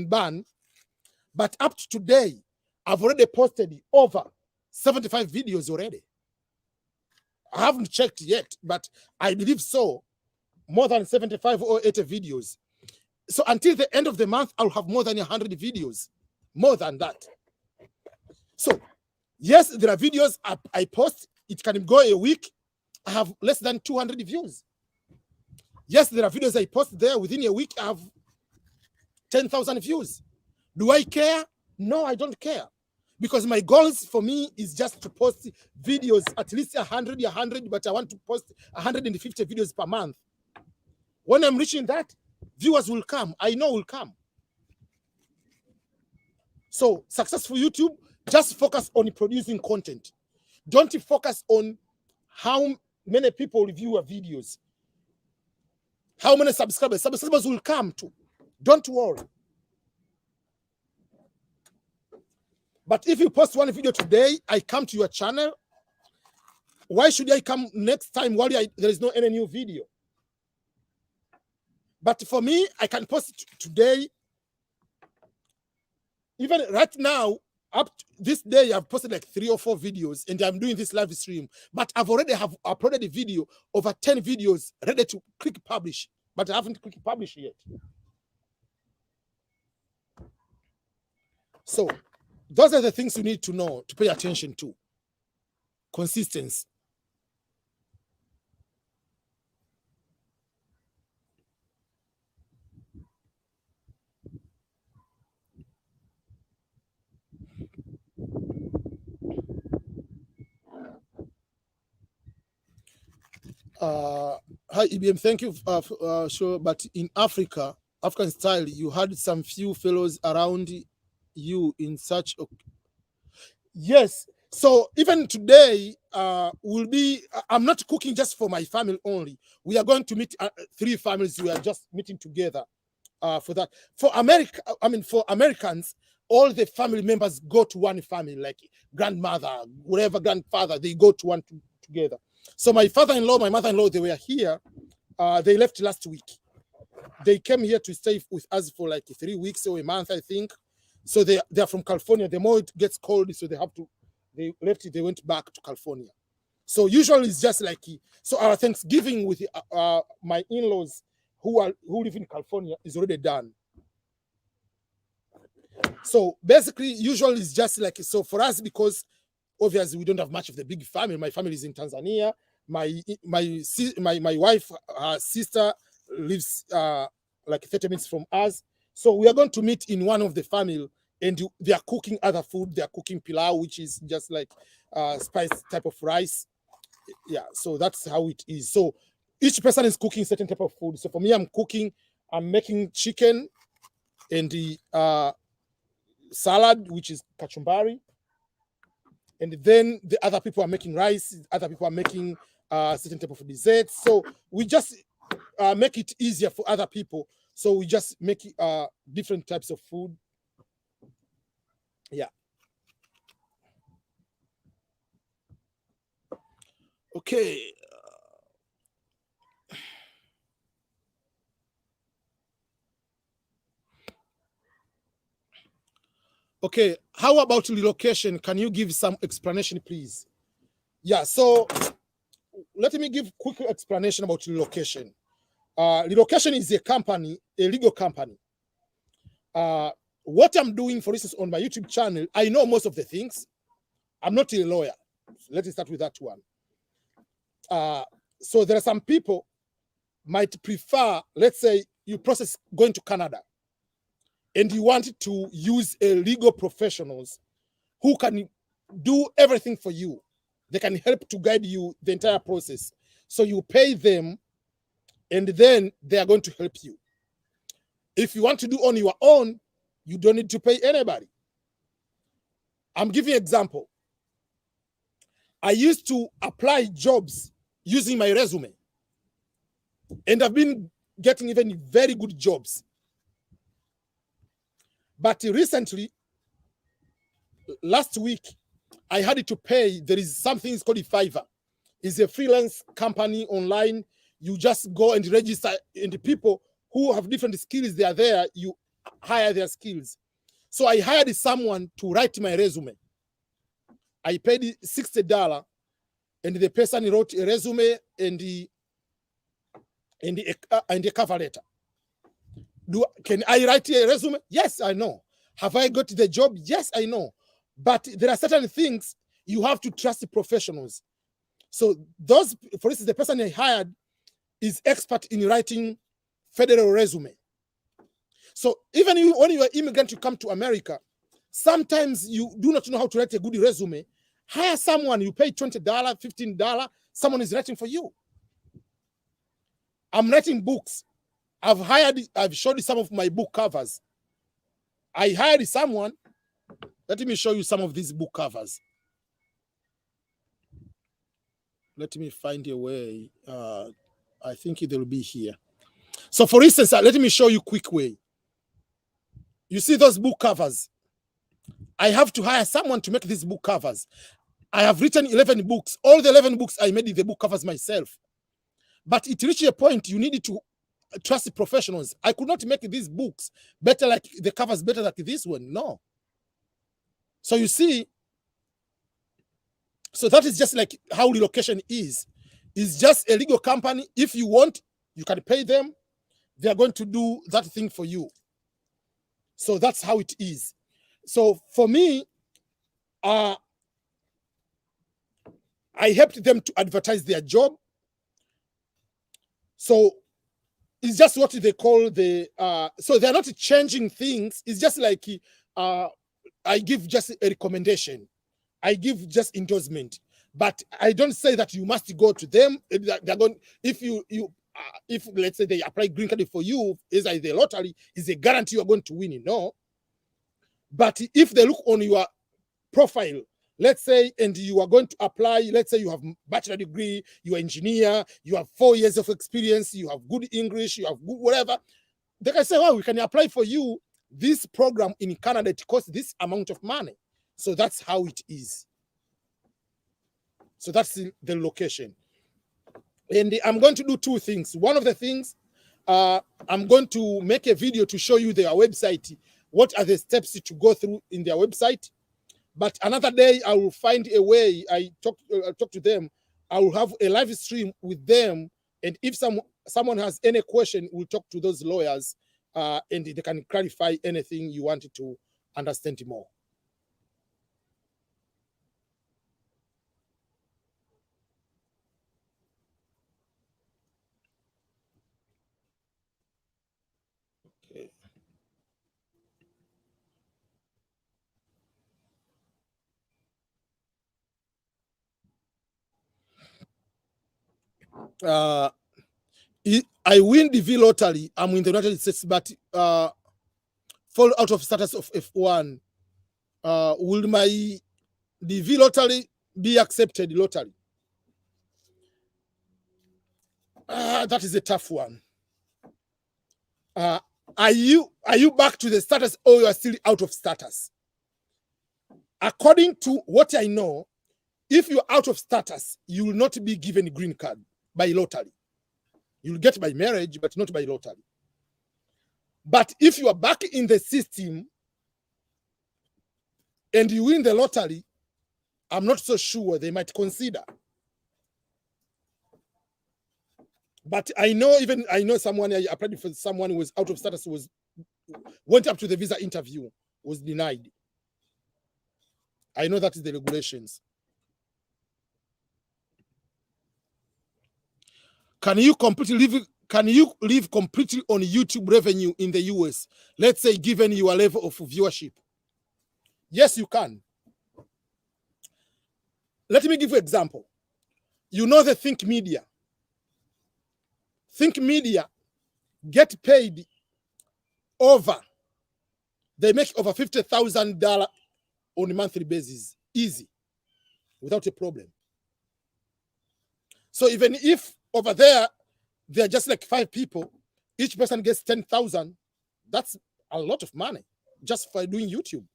ban. But up to today, I've already posted over 75 videos already. I haven't checked yet, but I believe so. More than 75 or 80 videos. So until the end of the month, I'll have more than 100 videos. More than that. So, yes, there are videos I post. It can go a week. I have less than 200 views. Yes, there are videos I post there. Within a week, I have 10,000 views. Do I care? No, I don't care. Because my goals for me is just to post videos, at least 100, but I want to post 150 videos per month. When I'm reaching that, viewers will come. I know will come. So, successful YouTube, just focus on producing content. Don't focus on how many people view your videos. How many subscribers? Subscribers will come too. Don't worry. But if you post one video today, I come to your channel. Why should I come next time while there is no any new video? But for me, I can post today. Even right now, up to this day, I've posted like 3 or 4 videos, and I'm doing this live stream. But I've already uploaded a video, over 10 videos, ready to click publish. But I haven't clicked publish yet. So, those are the things you need to know, to pay attention to. Consistency. Hi, EBM, thank you. Sure, but in African style, you had some few fellows around you in such. Yes. So even today, I'm not cooking just for my family only. We are going to meet 3 families. We are just meeting together for that. For Americans, all the family members go to one family, like grandmother, whatever, grandfather, they go to one together. So my father-in-law, my mother-in-law, they were here. They left last week. They came here to stay with us for like 3 weeks or a month, I think. So they're from California. The more it gets cold, so they left. They went back to California. So usually it's just like, so our Thanksgiving with my in-laws who live in California is already done. So basically, usually it's just like, so for us, because obviously we don't have much of the big family. My family is in Tanzania. My wife, sister lives like 30 minutes from us. So we are going to meet in one of the family, and they are cooking other food. They are cooking pilau, which is just like spice type of rice. Yeah, so that's how it is. So each person is cooking certain type of food. So for me, I'm making chicken and the salad, which is kachumbari. And then the other people are making rice. Other people are making certain type of desserts. So we just make it easier for other people. So we just make different types of food. Yeah. Okay. Okay, how about relocation? Can you give some explanation, please? Yeah, so let me give quick explanation about relocation. Relocation is a company, a legal company. What I'm doing, for instance, on my YouTube channel, I know most of the things. I'm not a lawyer. Let's start with that one. So there are some people might prefer, let's say you process going to Canada and you want to use a legal professionals who can do everything for you. They can help to guide you the entire process. So you pay them and then they are going to help you. If you want to do on your own, you don't need to pay anybody. I'm giving you an example. I used to apply jobs using my resume, and I've been getting even very good jobs. But recently, last week, I had to pay. There is something called Fiverr. It's a freelance company online. You just go and register, and the people who have different skills, they are there. You hire their skills. So I hired someone to write my resume. I paid $60, and the person wrote a resume and the cover letter. Can I write a resume? Yes, I know. Have I got the job? Yes, I know. But there are certain things you have to trust the professionals. So those, for instance, the person I hired is expert in writing federal resume. So even when you are immigrant, you come to America, sometimes you do not know how to write a good resume. Hire someone, you pay $20, $15, someone is writing for you. I'm writing books. I've showed you some of my book covers. I hired someone. Let me show you some of these book covers. Let me find a way. I think it will be here. So for instance, let me show you a quick way. You see those book covers? I have to hire someone to make these book covers. I have written 11 books. All the 11 books I made the book covers myself. But it reached a point you needed to trust the professionals. I could not make these books better, like the covers better like this one. No. So you see, so that is just like how relocation is. It's just a legal company. If you want, you can pay them. They are going to do that thing for you. So that's how it is. So for me, I helped them to advertise their job. So it's just what they call the, so they're not changing things. It's just like, I give just a recommendation. I give just endorsement. But I don't say that you must go to them. They're going, if if let's say they apply green card for you, is like the lottery, is a guarantee you're going to win it. No. But if they look on your profile, let's say, and you are going to apply, let's say you have bachelor degree, you're engineer, you have 4 years of experience, you have good English, you have good whatever, they can say, well, we can apply for you. This program in Canada, it costs this amount of money. So that's how it is. So that's the location. And I'm going to do 2 things. One of the things, I'm going to make a video to show you their website. What are the steps to go through in their website? But another day, I will find a way. I talk to them. I will have a live stream with them. And if someone has any question, we'll talk to those lawyers, and they can clarify anything you wanted to understand more. Okay. I win the V lottery. I'm in the United States, but fall out of status of F1. Will the V lottery be accepted? Lottery. That is a tough one. Are you back to the status, or you are still out of status? According to what I know, if you're out of status, you will not be given a green card by lottery. You'll get by marriage, but not by lottery. But if you are back in the system, and you win the lottery, I'm not so sure they might consider. But I know someone, I applied for someone who was out of status, went up to the visa interview, was denied. I know that is the regulations. Can you live completely on YouTube revenue in the US? Let's say, given your level of viewership. Yes, you can. Let me give you an example. You know the Think Media. Think Media get paid they make over $50,000 on a monthly basis, easy, without a problem. So even if over there, they're just like 5 people, each person gets 10,000, that's a lot of money just for doing YouTube.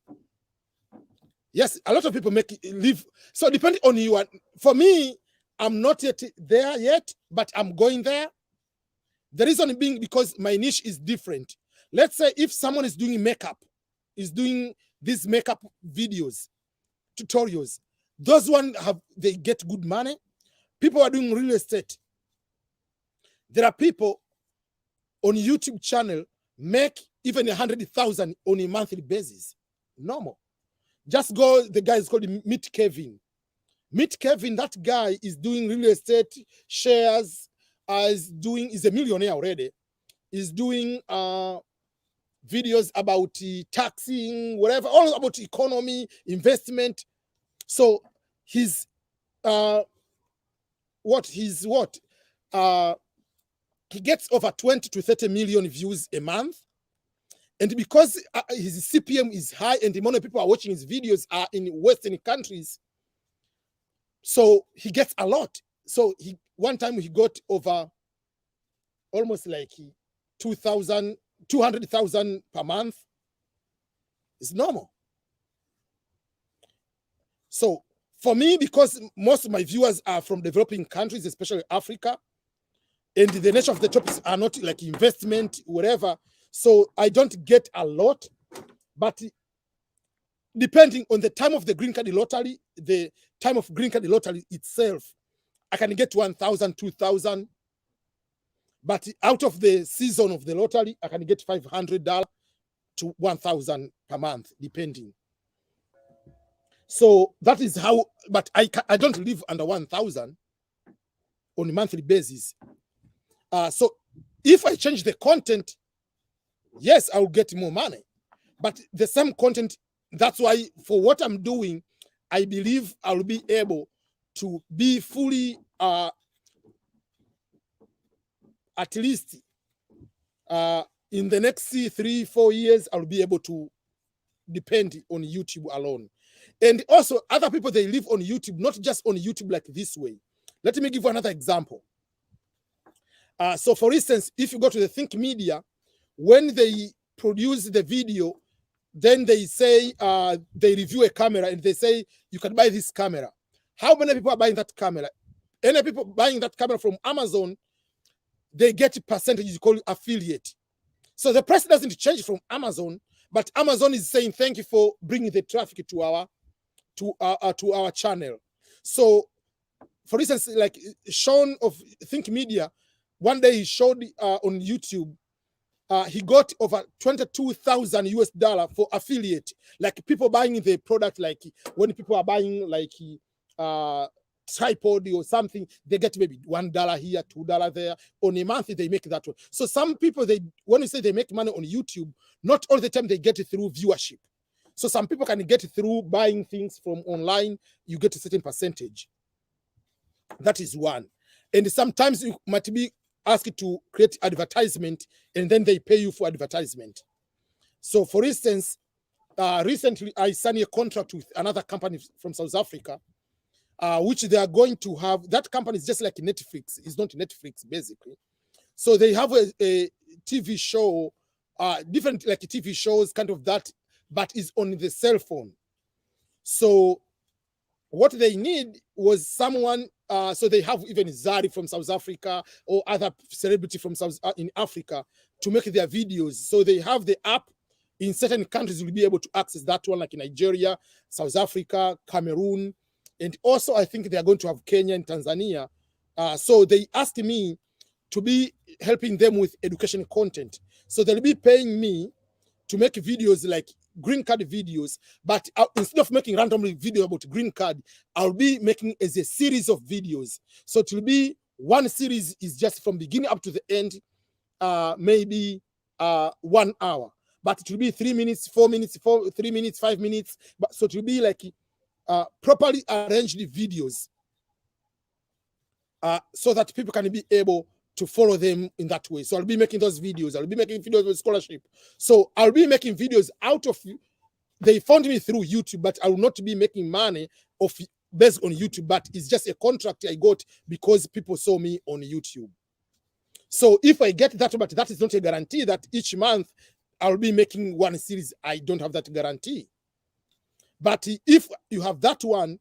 Yes, a lot of people live. So depending on you, for me, I'm not yet there yet, but I'm going there. The reason being because my niche is different. Let's say if someone is doing makeup, is doing these makeup videos, tutorials, those ones they get good money. People are doing real estate. There are people on YouTube channel make even 100,000 on a monthly basis. Normal. Just go, the guy is called Meet Kevin. Meet Kevin, that guy is doing real estate, shares, is a millionaire already. Is doing videos about taxing, whatever, all about economy, investment. So he gets over 20 to 30 million views a month. And because his CPM is high and the amount of people are watching his videos are in Western countries, so he gets a lot. So one time he got over almost like 200,000 per month. It's normal. So for me, because most of my viewers are from developing countries, especially Africa, and the nature of the topics are not like investment, whatever, so I don't get a lot. But depending on the time of the green card lottery, the time of green card lottery itself, I can get 1,000, 2,000. But out of the season of the lottery, I can get $500 to 1,000 per month, depending. So that is how, but I don't live under 1,000 on a monthly basis. So if I change the content, yes, I'll get more money. But the same content, that's why for what I'm doing, I believe I'll be able to be fully, at least in the next 3-4 years, I'll be able to depend on YouTube alone. And also other people, they live on YouTube, not just on YouTube like this way. Let me give you another example. So for instance, if you go to the Think Media, when they produce the video, then they say, they review a camera and they say, you can buy this camera. How many people are buying that camera? Any people buying that camera from Amazon, they get a percentage called affiliate. So the price doesn't change from Amazon, but Amazon is saying, thank you for bringing the traffic to our channel. So for instance, like Sean of Think Media, one day he showed on YouTube, he got over $22,000 for affiliate. Like people buying the product, like when people are buying like tripod or something, they get maybe $1 here, $2 there. On a month, they make that one. So some people, when you say they make money on YouTube, not all the time they get it through viewership. So some people can get it through buying things from online. You get a certain percentage. That is one. And sometimes you might be asked to create advertisement, and then they pay you for advertisement. So for instance, recently I signed a contract with another company from South Africa, which they are going to have. That company is just like Netflix. It's not Netflix, basically. So they have a TV show, different like TV shows, kind of that, but is on the cell phone. So what they need was someone, so they have even Zari from South Africa or other celebrity from in Africa to make their videos. So they have the app In certain countries, you'll be able to access that one, like in Nigeria, South Africa, Cameroon, and also I think they are going to have Kenya and Tanzania. So they asked me to be helping them with education content. So they'll be paying me to make videos like green card videos, but instead of making randomly video about green card, I'll be making as a series of videos. So it will be one series is just from beginning up to the end, maybe 1 hour, but it will be 3 minutes, 4 minutes, 3 minutes, 5 minutes. But so it will be like properly arranged videos, so that people can be able to follow them in that way. So I'll be making those videos. I'll be making videos with scholarship. So I'll be making videos out of, they found me through YouTube, but I will not be making money based on YouTube, but it's just a contract I got because people saw me on YouTube. So if I get that, but that is not a guarantee that each month I'll be making one series. I don't have that guarantee. But if you have that one,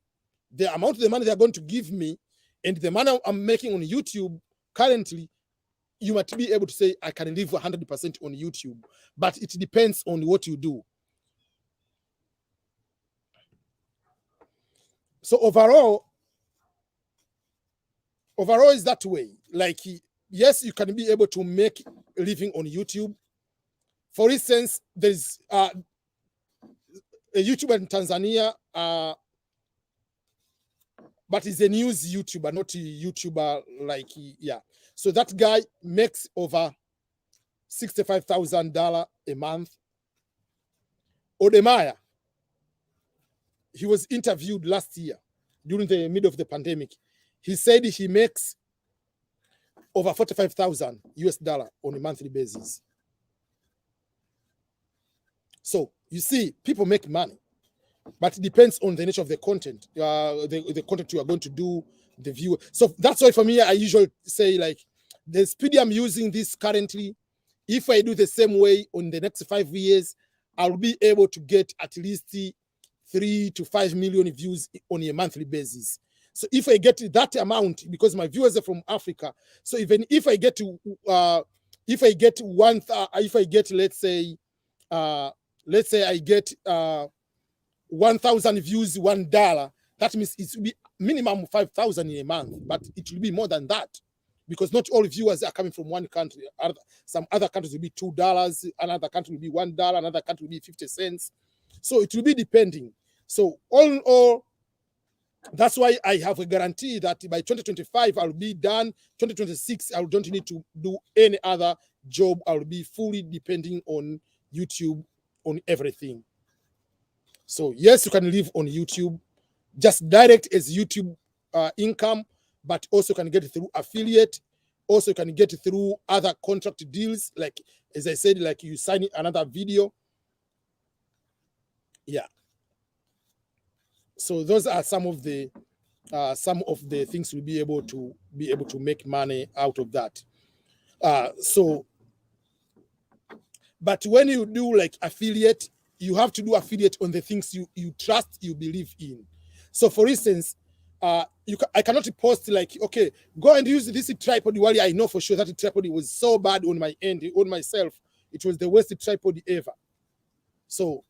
the amount of the money they're going to give me and the money I'm making on YouTube currently, you might be able to say I can live 100% on YouTube, but it depends on what you do. So overall is that way. Like, yes, you can be able to make a living on YouTube. For instance, there's a YouTuber in Tanzania, but he's a news YouTuber, not a YouTuber like, yeah. So that guy makes over $65,000 a month. Odemaya, he was interviewed last year during the middle of the pandemic. He said he makes over $45,000 on a monthly basis. So you see, people make money, but it depends on the nature of the content, the content you are going to do, the viewer. So that's why for me, I usually say, like, the speed I'm using this currently, if I do the same way on the next 5 years, I'll be able to get at least 3 to 5 million views on a monthly basis. So if I get that amount, because my viewers are from Africa, so even if I get to, let's say I get 1,000 views, $1, that means it will be minimum 5,000 in a month, but it will be more than that, because not all viewers are coming from one country. Some other countries will be $2, another country will be $1, another country will be 50 cents. So it will be depending. So all in all, that's why I have a guarantee that by 2025, I'll be done. 2026, I don't need to do any other job. I'll be fully depending on YouTube, on everything. So yes, you can live on YouTube, just direct as YouTube income, but also can get it through affiliate. Also can get it through other contract deals. Like, as I said, like you sign another video. Yeah. So those are some of the things we'll be able to make money out of that. But when you do like affiliate, you have to do affiliate on the things you trust, you believe in. So for instance, I cannot post like, okay, go and use this tripod while I know for sure that the tripod was so bad on my end, on myself. It was the worst tripod ever. So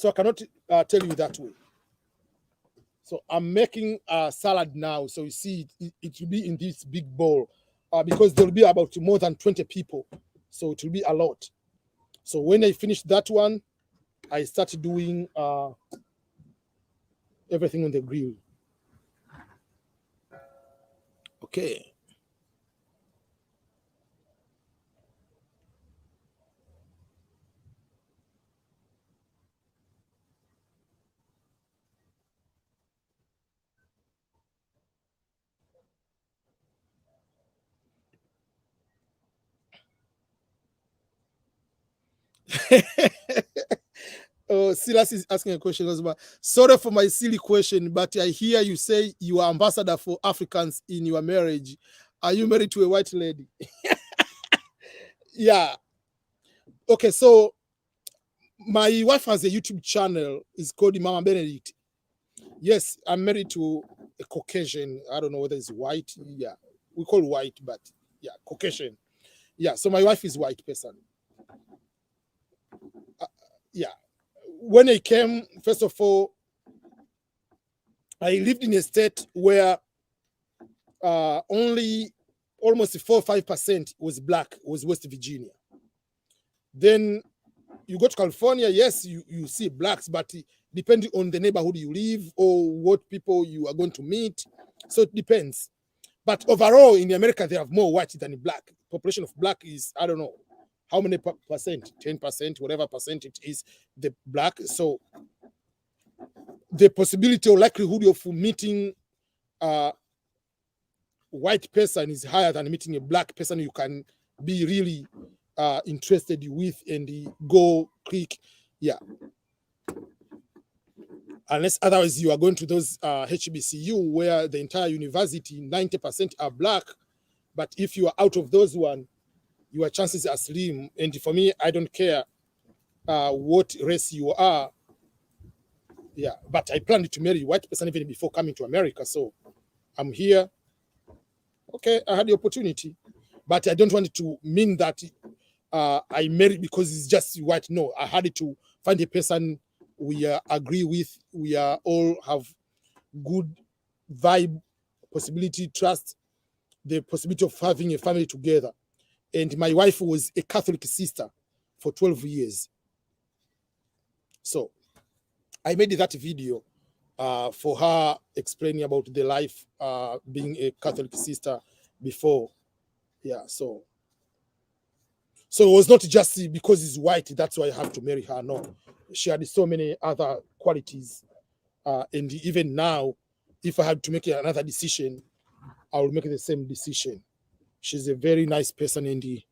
I cannot tell you that way. So I'm making a salad now. So you see, it will be in this big bowl because there will be about more than 20 people. So it will be a lot. So when I finish that one, I start doing everything on the grill. Okay. Oh, Silas is asking a question. Sorry for my silly question, but I hear you say you are ambassador for Africans in your marriage. Are you married to a white lady? Yeah. Okay, so my wife has a YouTube channel. It's called Mama Benedict. Yes, I'm married to a Caucasian. I don't know whether it's white. Yeah, we call white, but yeah, Caucasian. Yeah, so my wife is white person. Yeah. When I came, first of all, I lived in a state where only almost 4 or 5% was black, was West Virginia. Then you go to California, yes, you see blacks, but depending on the neighborhood you live or what people you are going to meet. So it depends. But overall, in America, they have more white than black. Population of black is, I don't know, how many percent? 10%, whatever percent it is, the black. So the possibility or likelihood of meeting a white person is higher than meeting a black person you can be really interested with and go click. Yeah. Unless otherwise you are going to those HBCU where the entire university, 90% are black. But if you are out of those one, your chances are slim. And for me, I don't care what race you are. Yeah, but I planned to marry a white person even before coming to America. So I'm here. Okay, I had the opportunity, but I don't want it to mean that I married because it's just white. No, I had to find a person we agree with. We all have good vibe, possibility, trust, the possibility of having a family together. And my wife was a Catholic sister for 12 years. So I made that video for her explaining about the life being a Catholic sister before. Yeah, so it was not just because he's white, that's why I have to marry her. No, she had so many other qualities. And even now, if I had to make another decision, I will make the same decision. She's a very nice person indeed.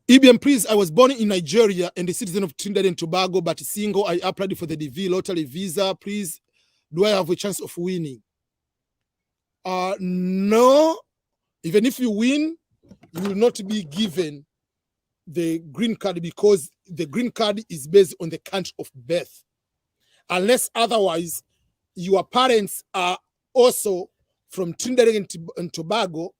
EBM, please, I was born in Nigeria and a citizen of Trinidad and Tobago, but single. I applied for the DV lottery visa. Please, do I have a chance of winning? No. Even if you win, you will not be given the green card because the green card is based on the country of birth. Unless otherwise, your parents are also from Trinidad and Tobago,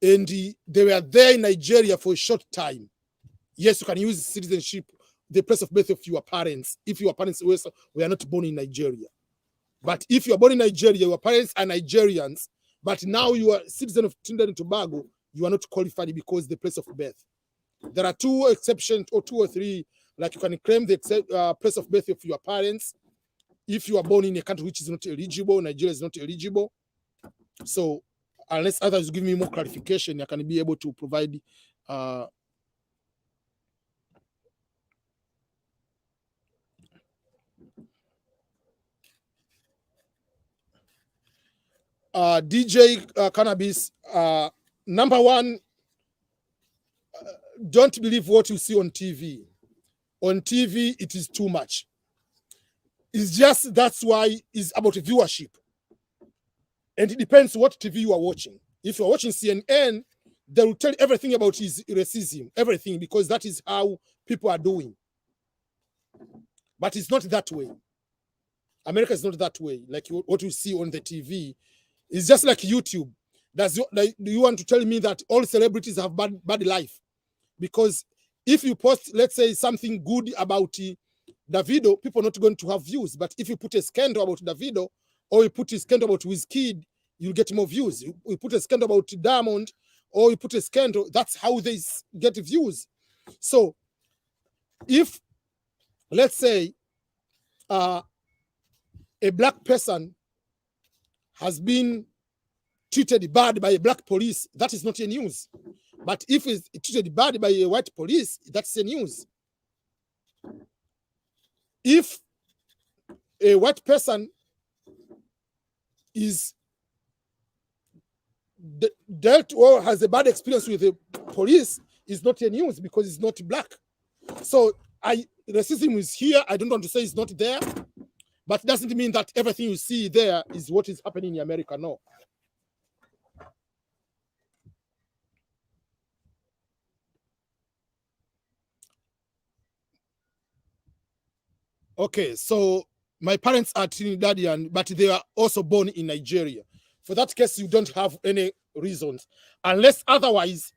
and they were there in Nigeria for a short time. Yes, you can use citizenship, the place of birth of your parents, if your parents were not born in Nigeria. But if you are born in Nigeria, your parents are Nigerians, but now you are citizen of Trinidad and Tobago, you are not qualified because the place of birth. There are two exceptions, or two or three, like you can claim the place of birth of your parents if you are born in a country which is not eligible. Nigeria is not eligible. So unless others give me more clarification, I can be able to provide DJ Cannabis, number one, don't believe what you see on TV. On TV, it is too much. It's just, that's why it's about viewership. And it depends what TV you are watching. If you're watching CNN, they will tell everything about his racism, everything, because that is how people are doing. But it's not that way. America is not that way. Like what you see on the TV is just like YouTube. Do you want to tell me that all celebrities have bad life? Because if you post, let's say, something good about Davido, people are not going to have views. But if you put a scandal about Davido, or you put a scandal about Wizkid, you'll get more views. You put a scandal about Diamond, or you put a scandal, that's how they get views. So if, let's say, a black person has been treated bad by a black police, that is not a news. But if it's treated bad by a white police, that's a news. If a white person is dealt or has a bad experience with the police, is not a news because it's not black. So racism is here. I don't want to say it's not there, but it doesn't mean that everything you see there is what is happening in America. No. Okay, so my parents are Trinidadian, but they are also born in Nigeria. For that case, you don't have any reasons, unless otherwise,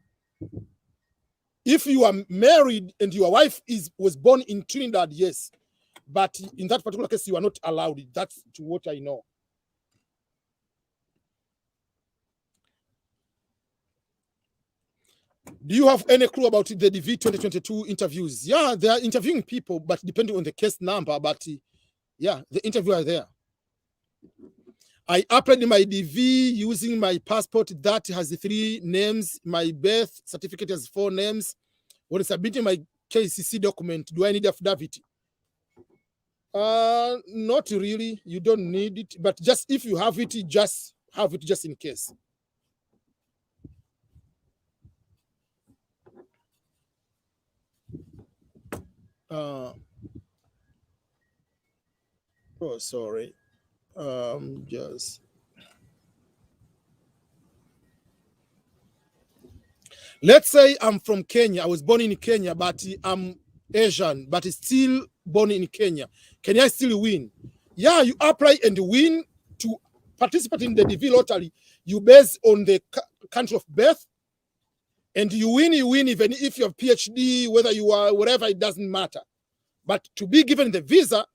if you are married and your wife was born in Trinidad, yes. But in that particular case, you are not allowed. That's to what I know. Do you have any clue about the DV 2022 interviews? Yeah, they are interviewing people, but depending on the case number. But yeah, the interview are there. I applied my DV using my passport that has 3 names. My birth certificate has 4 names. When submitting my KCC document, do I need affidavit? Not really. You don't need it, but just if you have it, just have it just in case. Oh, sorry. Just let's say I'm from Kenya. I was born in Kenya, but I'm Asian, but still born in Kenya. Can I still win? Yeah, you apply and win to participate in the DV lottery. You base on the country of birth, and you win even if you have PhD, whether you are whatever, it doesn't matter. But to be given the visa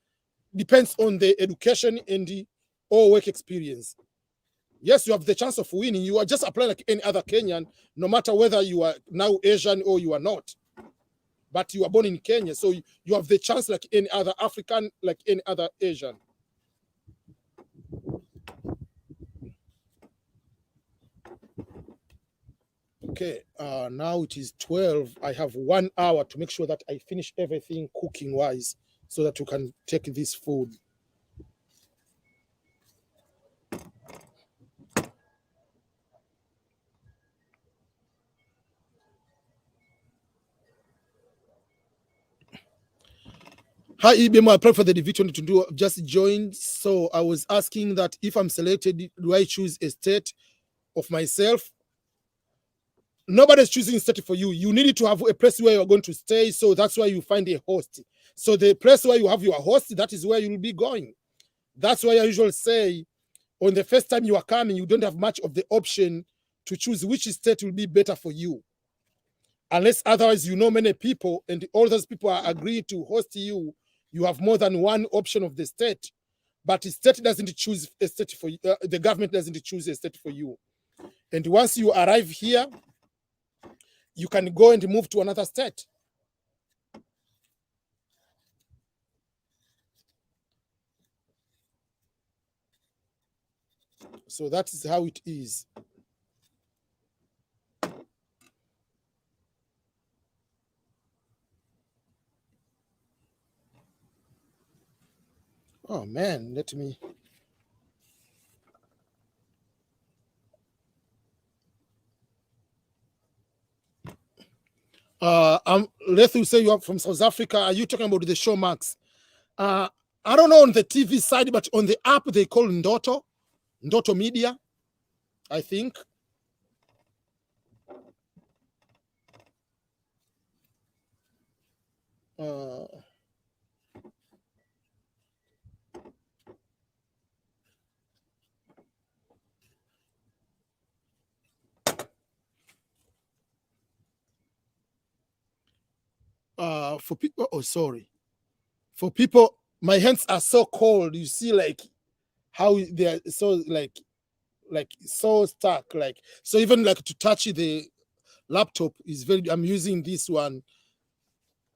depends on the education and the or work experience. Yes, you have the chance of winning. You are just applying like any other Kenyan, no matter whether you are now Asian or you are not. But you are born in Kenya, so you have the chance like any other African, like any other Asian. Okay, now it is 12. I have 1 hour to make sure that I finish everything cooking-wise so that you can take this food. Hi, Ibemo. I applied for the DV 2022. Just joined. So I was asking that if I'm selected, do I choose a state of myself? Nobody's choosing a state for you. You need to have a place where you're going to stay. So that's why you find a host. So the place where you have your host, that is where you'll be going. That's why I usually say on the first time you are coming, you don't have much of the option to choose which state will be better for you. Unless otherwise you know many people and all those people are agreed to host you, you have more than one option of the state. But the state doesn't choose a state for you. The government doesn't choose a state for you. And once you arrive here, you can go and move to another state. So that is how it is. Oh man, let me. Let's say you are from South Africa. Are you talking about the Showmax? I don't know on the TV side, but on the app they call Ndoto Media, I think. For people, oh sorry, for people, my hands are so cold. You see, like how they are so like so stuck. Like so, even like to touch the laptop is very. I'm using this one.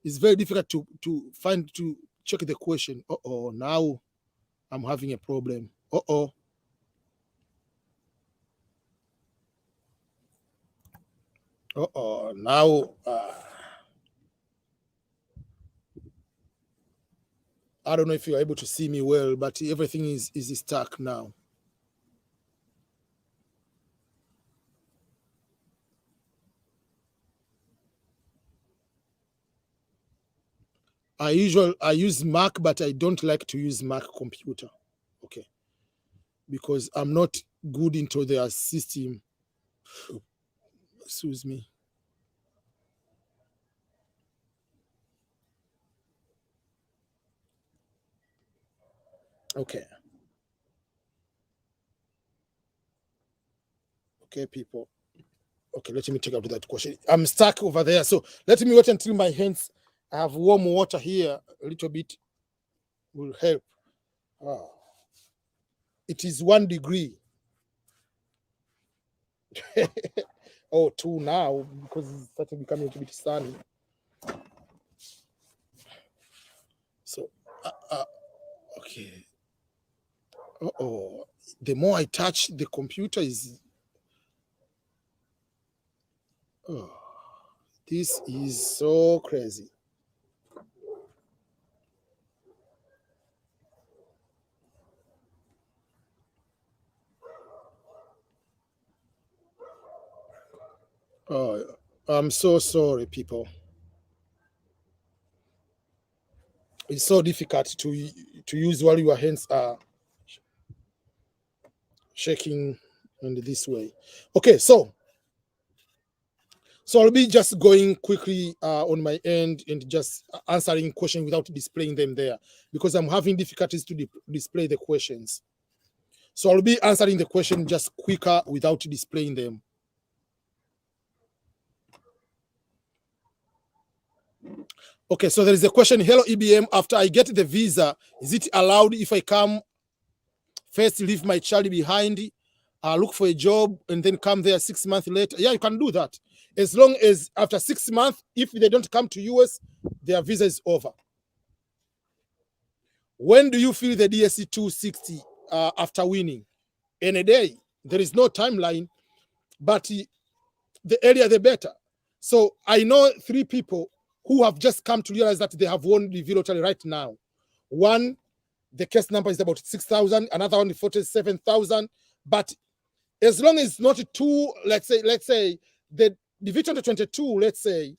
It's very difficult to find to check the question. Oh, now I'm having a problem. Oh. Now I don't know if you're able to see me well, but everything is stuck now. I use Mac, but I don't like to use Mac computer. Okay. Because I'm not good into their system. Excuse me. Okay. Okay, people. Okay, let me take out that question. I'm stuck over there. So let me wait until my hands, I have warm water here. A little bit will help. Ah, it is 1 degree. Oh, 2 now because it's starting becoming a little bit sunny. So, okay. Oh, the more I touch the computer is. Oh, this is so crazy. Oh, I'm so sorry, people. It's so difficult to use while your hands are shaking in this way. Okay, so I'll be just going quickly on my end and just answering questions without displaying them there because I'm having difficulties to display the questions. So I'll be answering the question just quicker without displaying them. Okay, so there is a question. Hello, EBM. After I get the visa, is it allowed if I come first, leave my child behind, look for a job, and then come there 6 months later? Yeah, you can do that. As long as after 6 months, if they don't come to US, their visa is over. When do you feel the DSC 260 after winning? Any day. There is no timeline, but the earlier the better. So I know 3 people who have just come to realize that they have won the lottery right now. One, the case number is about 6,000, another one 47,000. But as long as it's not too, let's say the division 22, let's say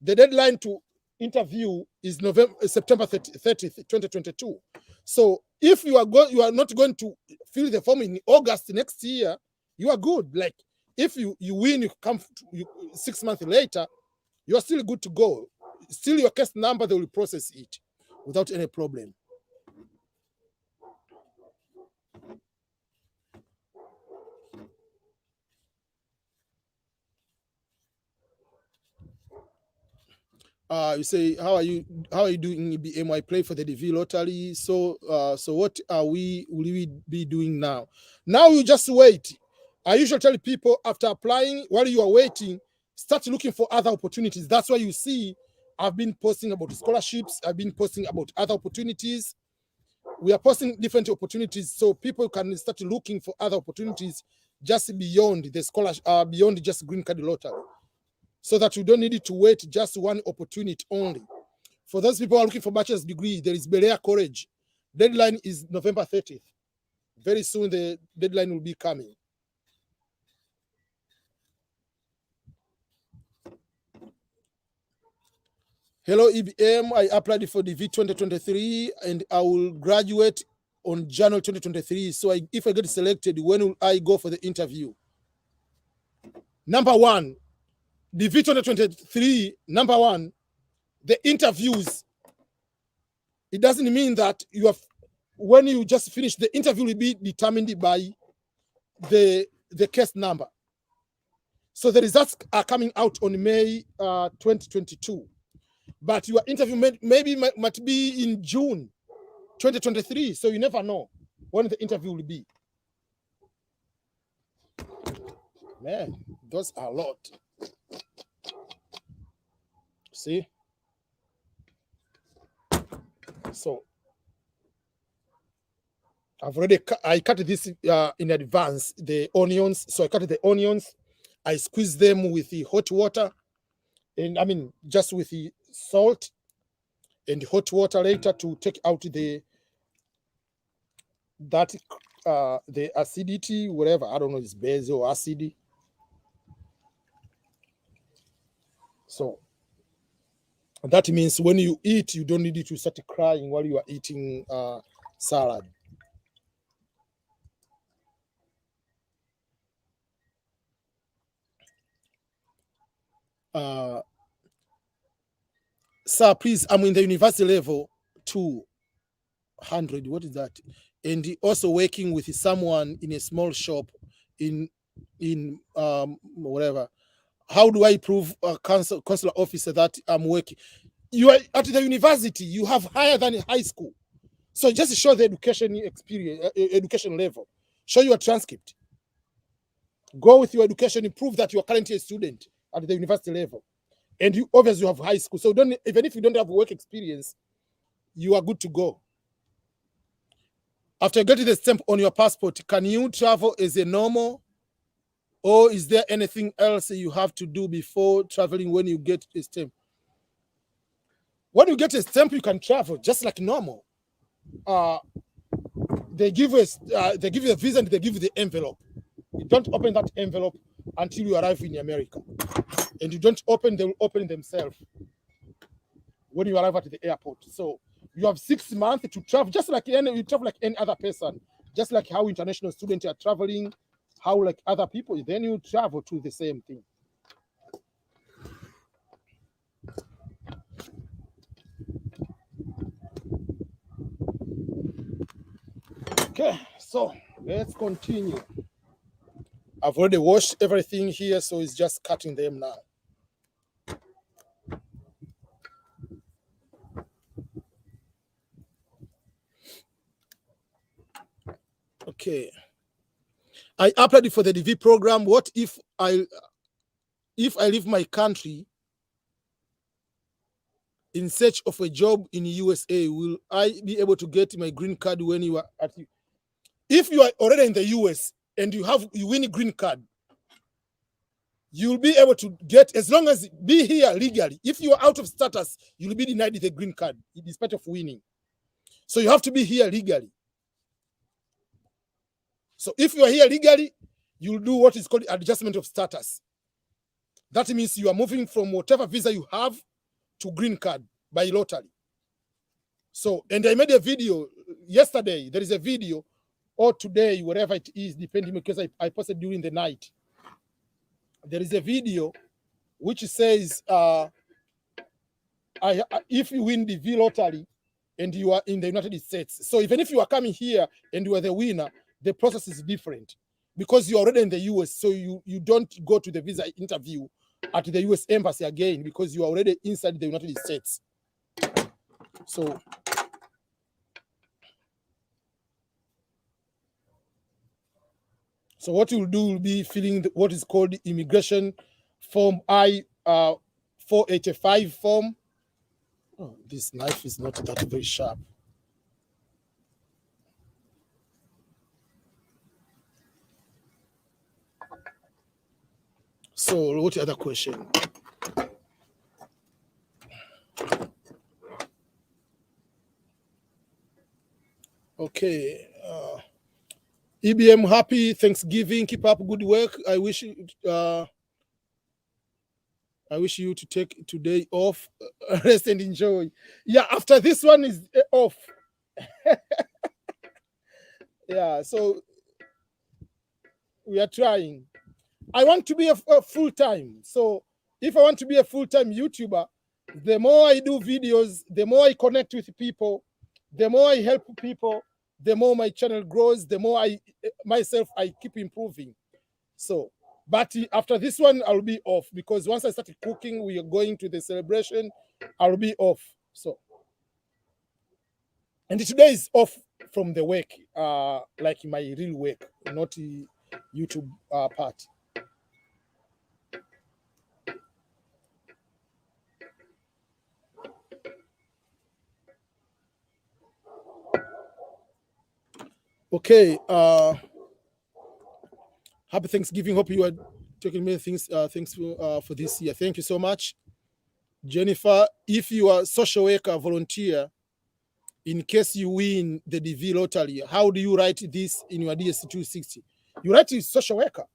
the deadline to interview is September 30th, 2022. So if you are not going to fill the form in August next year, you are good. Like if you win, you come 6 months later, you are still good to go. Still your case number, they will process it without any problem. You say, how are you doing, EBM? I play for the DV lottery. So what will we be doing now? Now you just wait. I usually tell people after applying, while you are waiting, start looking for other opportunities. That's why you see I've been posting about scholarships. I've been posting about other opportunities. We are posting different opportunities so people can start looking for other opportunities just beyond the scholarship, beyond just green card lottery, so that you don't need to wait just one opportunity only. For those people who are looking for bachelor's degree, there is Berea College. Deadline is November 30th. Very soon the deadline will be coming. Hello, EBM. I applied for the V 2023 and I will graduate on January 2023. So if I get selected, when will I go for the interview? Number one, the V 2023, number one, the interviews, it doesn't mean that you have, when you just finish, the interview will be determined by the case number. So the results are coming out on May 2022. But your interview might be in June 2023. So you never know when the interview will be. Man, those are a lot. See? So I cut this in advance, the onions. So I cut the onions. I squeeze them with the hot water. And I mean, just with the salt and hot water later to take out the acidity, whatever. I don't know, it's base or acid. So that means when you eat, you don't need to start crying while you are eating salad. Sir, please, I'm in the university level 200. What is that? and also working with someone in a small shop in whatever. How do I prove a consular officer that I'm working? You are at the university, you have higher than high school. So just show the education experience, education level. Show your transcript. Go with your education and prove that you are currently a student at the university level. And you obviously have high school. So don't, even if you don't have work experience, you are good to go. After getting the stamp on your passport, can you travel as a normal? Or is there anything else you have to do before traveling when you get a stamp? When you get a stamp, you can travel just like normal. They give you a visa and they give you the envelope. You don't open that envelope until you arrive in America. And you don't open, they will open themselves when you arrive at the airport. So you have 6 months to travel, just like you travel like any other person, just like how international students are traveling, how like other people, then you travel to the same thing. Okay, so let's continue. I've already washed everything here, so it's just cutting them now. Okay. I applied for the DV program. What if I leave my country in search of a job in the USA? Will I be able to get my green card when you are at? If you are already in the US and you win a green card, you'll be able to get, as long as be here legally. If you are out of status, you'll be denied the green card despite of winning. So you have to be here legally. So if you are here legally, you'll do what is called adjustment of status. That means you are moving from whatever visa you have to green card by lottery. So, and I made a video yesterday. There is a video, or today, whatever it is, depending, because I posted during the night. There is a video which says, if you win the V lottery and you are in the United States, so even if you are coming here and you are the winner, the process is different because you're already in the US. So you don't go to the visa interview at the US embassy again because you are already inside the United States. So what you'll do will be filling what is called the immigration form I-485 form. Oh, this knife is not that very sharp. So what other question? Okay. EBM, happy Thanksgiving. Keep up good work. I wish you to take today off, rest and enjoy. Yeah, after this one is off. Yeah, so we are trying. I want to be a full-time. So if I want to be a full-time YouTuber, the more I do videos, the more I connect with people, the more I help people, the more my channel grows, the more I keep improving. So, but after this one, I'll be off because once I started cooking, we are going to the celebration, I'll be off. So, and today is off from the work, like my real work, not the YouTube part. Okay, happy Thanksgiving. Hope you are taking many things for this year. Thank you so much. Jennifer, if you are a social worker volunteer, in case you win the DV lottery, how do you write this in your DS 260? You write it social worker.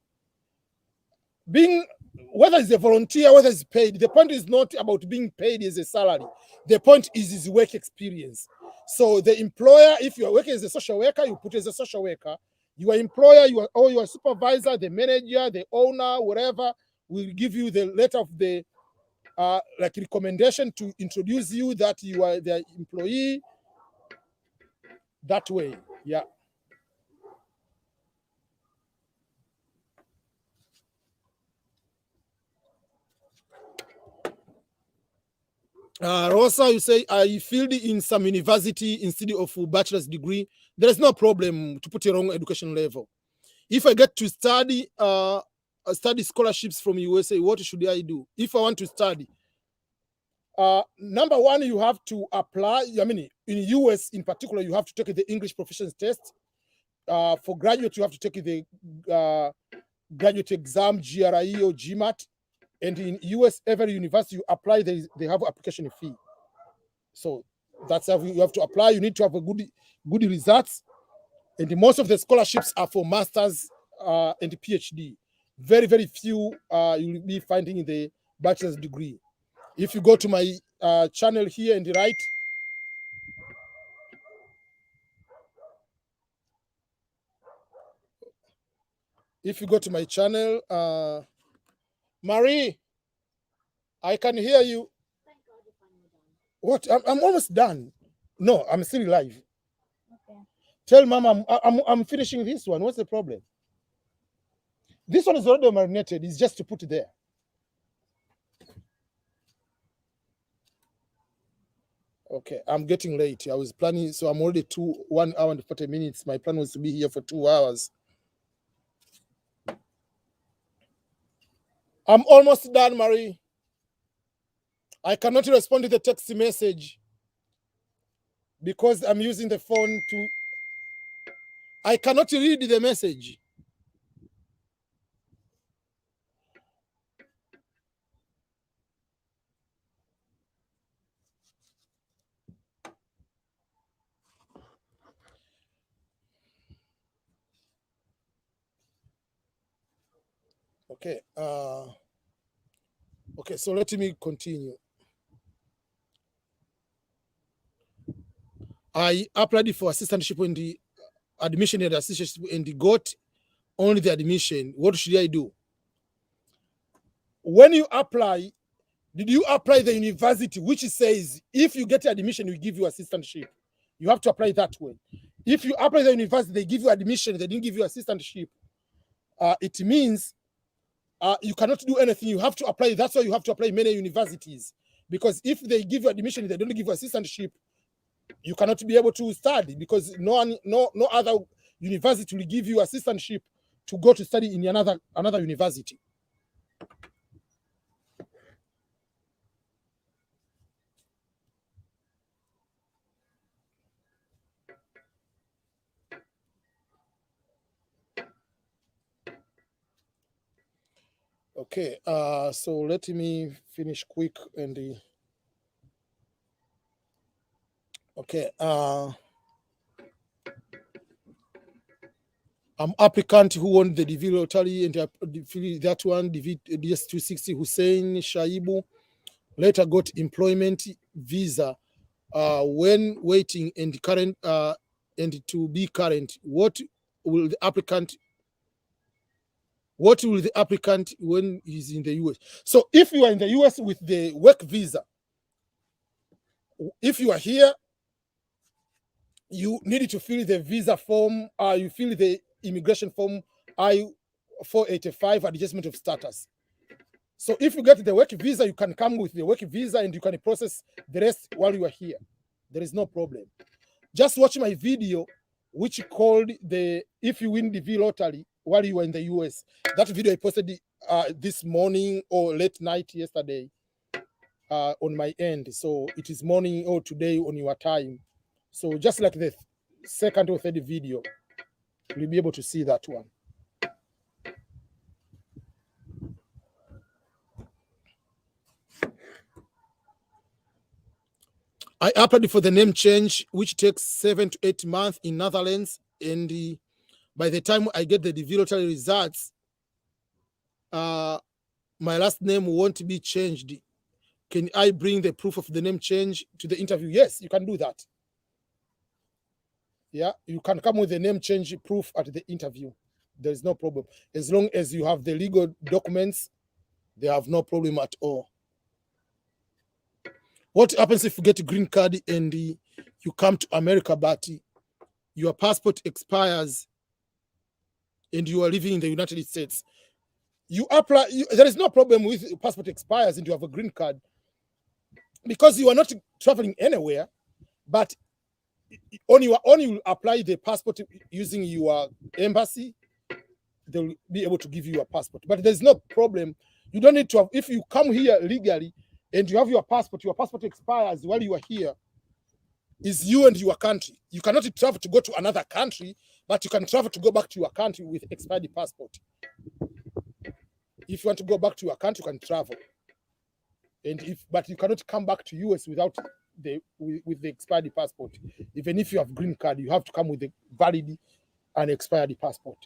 Being, whether it's a volunteer, whether it's paid, the point is not about being paid as a salary. The point is his work experience. So the employer, if you are working as a social worker, you put as a social worker. Your employer, your supervisor, the manager, the owner, whatever, will give you the letter of the like recommendation to introduce you that you are the employee. That way, yeah. Rosa, you say I filled in some university instead of a bachelor's degree. There is no problem to put a wrong education level. If I get to study scholarships from USA, what should I do? If I want to study, number one, you have to apply. I mean, in US in particular, you have to take the English proficiency test. For graduate, you have to take the graduate exam, GRE or GMAT. And in US, every university you apply, they have application fee. So that's how you have to apply. You need to have a good results. And most of the scholarships are for masters and PhD. Very, very few you'll be finding in the bachelor's degree. If you go to my channel here in the right, if you go to my channel, Marie, I can hear you. What? I'm almost done. No, I'm still live. Okay. Tell Mama I'm finishing this one. What's the problem? This one is already marinated. It's just to put it there. Okay, I'm getting late. I was planning, so I'm already 1 hour and 40 minutes. My plan was to be here for 2 hours. I'm almost done, Marie. I cannot respond to the text message because I'm using the phone to. I cannot read the message. Okay. Okay, so let me continue. I applied for assistantship in the admission and assistantship and got only the admission. What should I do? When you apply, did you apply the university which says if you get admission, we give you assistantship? You have to apply that way. If you apply the university, they give you admission, they didn't give you assistantship. It means you cannot do anything. You have to apply. That's why you have to apply many universities. Because if they give you admission, they don't give you assistantship, you cannot be able to study because no other university will give you assistantship to go to study in another university. Okay, so let me finish quick and okay. I'm applicant who won the DV lottery and that one, DV DS260 Hussein Shaibu, later got employment visa when waiting and current and to be current. What will the applicant when he's in the US? So if you are in the US with the work visa, if you are here, you need to fill the visa form, you fill the immigration form I-485 adjustment of status. So if you get the work visa, you can come with the work visa and you can process the rest while you are here. There is no problem. Just watch my video, which called the If You Win the V Lottery while you were in the US. That video I posted this morning or late night yesterday on my end. So it is morning or today on your time. So just like the second or third video, you'll be able to see that one. I applied for the name change, which takes 7 to 8 months in Netherlands. And by the time I get the DV lottery results, my last name won't be changed. Can I bring the proof of the name change to the interview? Yes, you can do that. Yeah, you can come with the name change proof at the interview. There is no problem. As long as you have the legal documents, they have no problem at all. What happens if you get a green card and you come to America, but your passport expires and you are living in the United States? You apply, there is no problem with passport expires and you have a green card. because you are not traveling anywhere, but on you apply the passport using your embassy, they'll be able to give you a passport. But there's no problem. You don't need to have, if you come here legally and you have your passport expires while you are here, is you and your country. You cannot travel to go to another country, but you can travel to go back to your country with expired passport. If you want to go back to your country, you can travel. But you cannot come back to US without with the expired passport. Even if you have green card, you have to come with a valid and expired passport.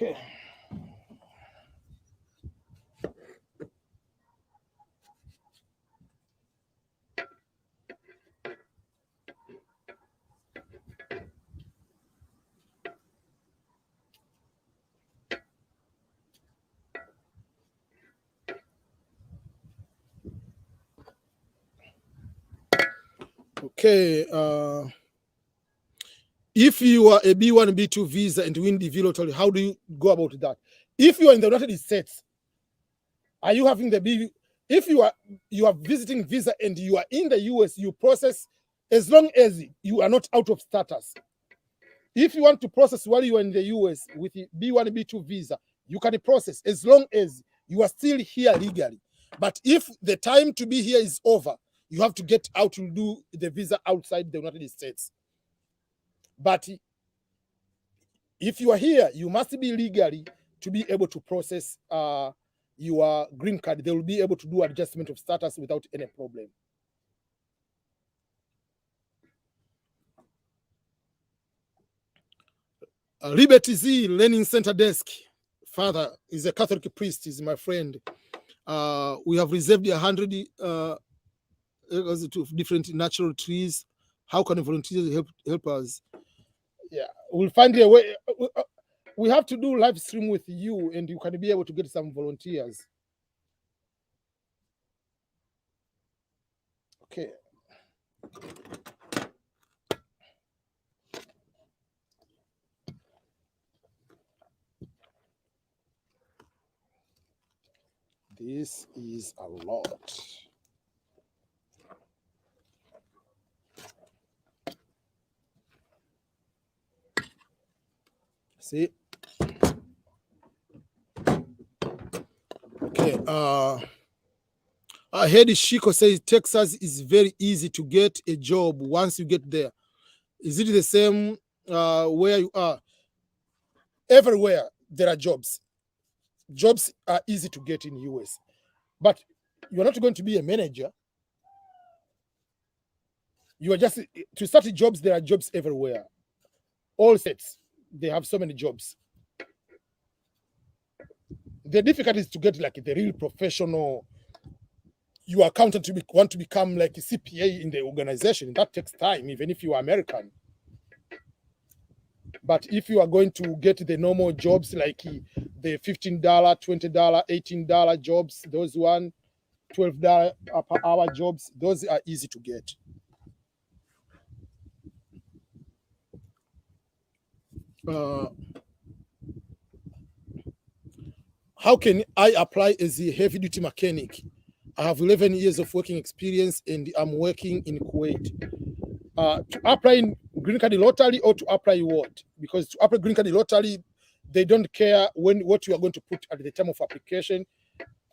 Okay. Okay. If you are a B1, B2 visa and win the lottery, how do you go about that? If you are in the United States, are you having the B? If you are visiting visa and you are in the US, you process as long as you are not out of status. If you want to process while you are in the US with the B1, B2 visa, you can process as long as you are still here legally. But if the time to be here is over, you have to get out to do the visa outside the United States. But if you are here, you must be legally to be able to process your green card. They will be able to do adjustment of status without any problem. Liberty Z Learning Center Desk. Father is a Catholic priest, is my friend. We have reserved 100 acres of different natural trees. How can volunteers help us? Yeah, we'll find a way. We have to do live stream with you, and you can be able to get some volunteers. Okay. This is a lot. See? Okay. I heard Shiko says Texas is very easy to get a job once you get there. Is it the same where you are? Everywhere there are jobs. Jobs are easy to get in the US. But you're not going to be a manager. You are just, to start jobs, there are jobs everywhere. All sets, they have so many jobs. The difficulty is to get like the real professional, your accountant want to become like a CPA in the organization. That takes time, even if you are American. But if you are going to get the normal jobs like the $15, $20, $18 jobs, those $12 per hour jobs, those are easy to get. How can I apply as a heavy duty mechanic? I have 11 years of working experience and I'm working in Kuwait. To apply in green card lottery or to apply what? Because to apply green card lottery, they don't care what you are going to put at the time of application.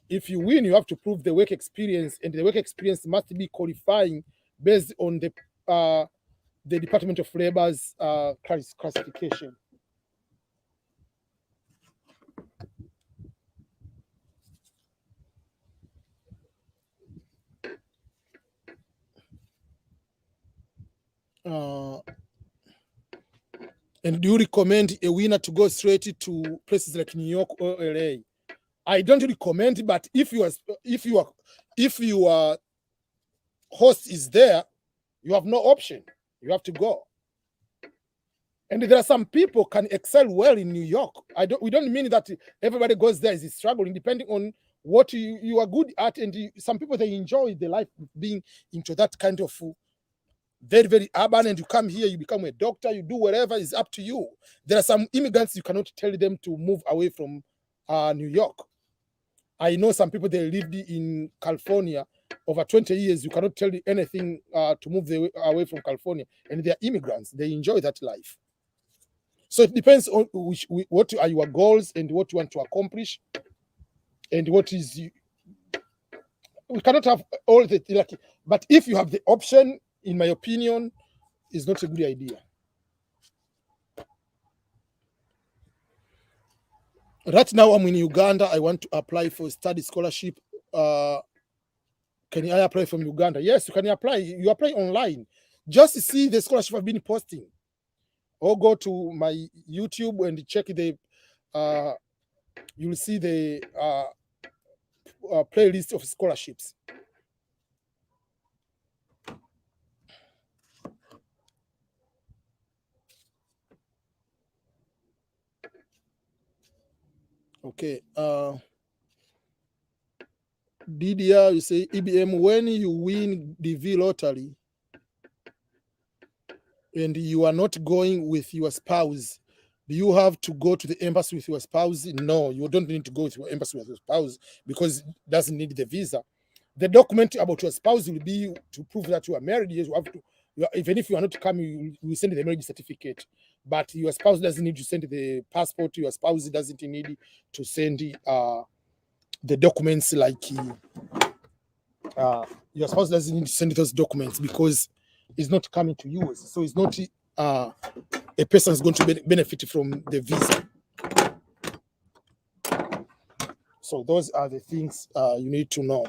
If you win, you have to prove the work experience, and the work experience must be qualifying based on the Department of Labor's classification. And do you recommend a winner to go straight to places like New York or LA? I don't recommend, but if your host is there, you have no option. You have to go. And there are some people can excel well in New York. We don't mean that everybody goes there is struggling, depending on what you are good at. And some people, they enjoy the life of being into that kind of very, very urban, and you come here, you become a doctor, you do whatever is up to you. There are some immigrants, you cannot tell them to move away from New York. I know some people, they lived in California over 20 years. You cannot tell anything to move away from California, and they are immigrants. They enjoy that life. So it depends on what are your goals and what you want to accomplish, and what is we cannot have all the like, but if you have the option, in my opinion, is not a good idea. Right now, I'm in Uganda. I want to apply for study scholarship. Can I apply from Uganda? Yes, you can apply. You apply online. Just see the scholarship I've been posting. Or go to my YouTube and check the, you'll see the playlist of scholarships. Okay. DDR, you say EBM, when you win the V lottery and you are not going with your spouse, do you have to go to the embassy with your spouse? No, you don't need to go to your embassy with your spouse because it doesn't need the visa. The document about your spouse will be to prove that you are married. You have to, even if you are not coming, you send the marriage certificate. But your spouse doesn't need to send the passport. Your spouse doesn't need to send the documents like your spouse doesn't need to send those documents because it's not coming to you. So it's not a person is going to benefit from the visa. So those are the things you need to know.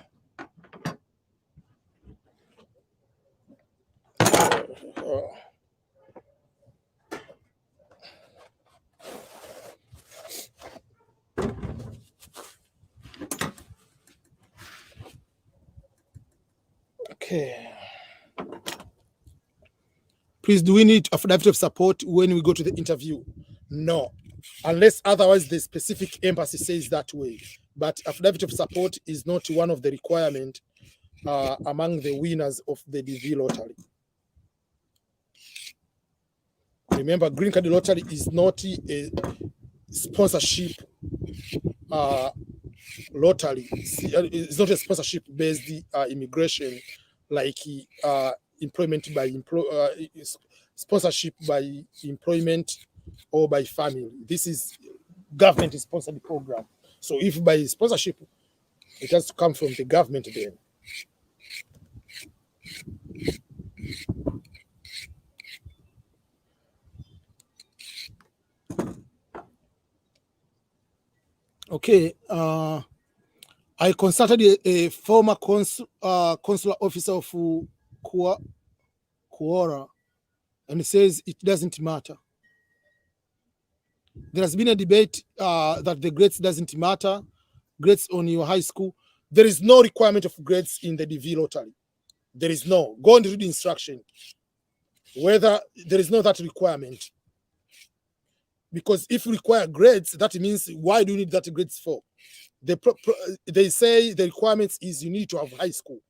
Okay. Please, do we need affidavit of support when we go to the interview? No, unless otherwise the specific embassy says that way. But affidavit of support is not one of the requirements among the winners of the DV lottery. Remember, Green Card Lottery is not a sponsorship lottery. It's not a sponsorship-based immigration like employment by sponsorship by employment or by family. This is government-sponsored program. So if by sponsorship, it has to come from the government then. Okay. I consulted a former consular officer of Kuora, and he says it doesn't matter. There has been a debate that the grades doesn't matter, grades on your high school. There is no requirement of grades in the DV lottery. There is no. Go and read the instruction. Whether there is no that requirement. Because if you require grades, that means why do you need that grades for? They say the requirements is you need to have high school.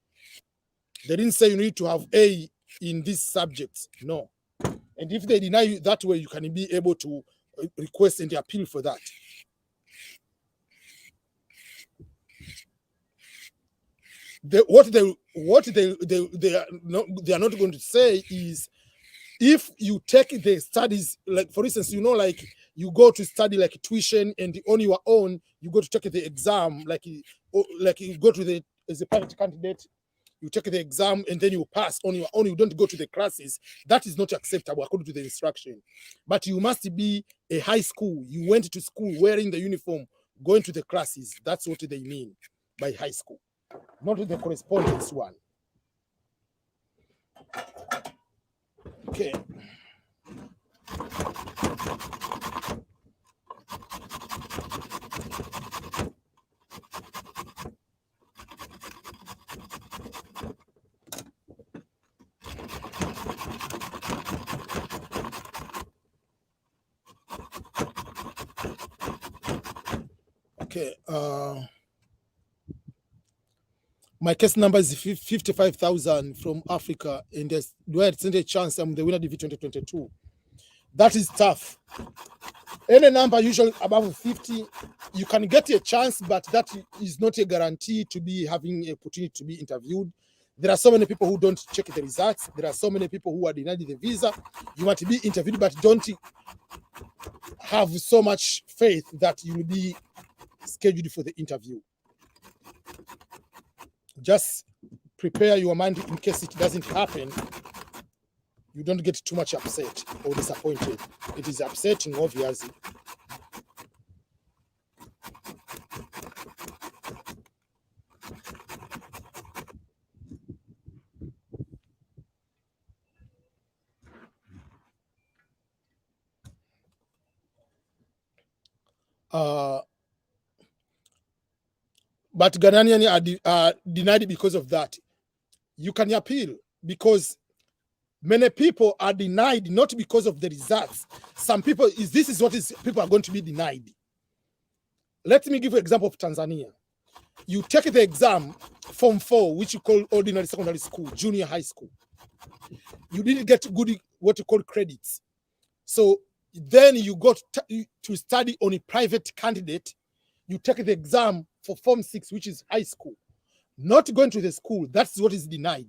They didn't say you need to have A in these subjects. No. And if they deny you that way, you can be able to request and appeal for that. What they are not going to say is, if you take the studies, like for instance, like you go to study like tuition and on your own, you go to take the exam, like you go to as a private candidate, you take the exam and then you pass on your own, you don't go to the classes. That is not acceptable according to the instruction. But you must be a high school. You went to school wearing the uniform, going to the classes. That's what they mean by high school, not the correspondence one. Okay. Okay. My case number is 55,000 from Africa, and there's a chance I'm the winner DV 2022. That is tough. Any number usually above 50, you can get a chance, but that is not a guarantee to be having a opportunity to be interviewed. There are so many people who don't check the results. There are so many people who are denied the visa. You want to be interviewed, but don't have so much faith that you will be scheduled for the interview. Just prepare your mind in case it doesn't happen. You don't get too much upset or disappointed. It is upsetting, obviously. But Ghanaian are denied because of that. You can appeal because many people are denied not because of the results. Some people, this is what people are going to be denied. Let me give you an example of Tanzania. You take the exam, Form 4, which you call ordinary secondary school, junior high school. You didn't get good, what you call credits. So then you got to study on a private candidate. You take the exam for Form 6, which is high school. Not going to the school, that's what is denied.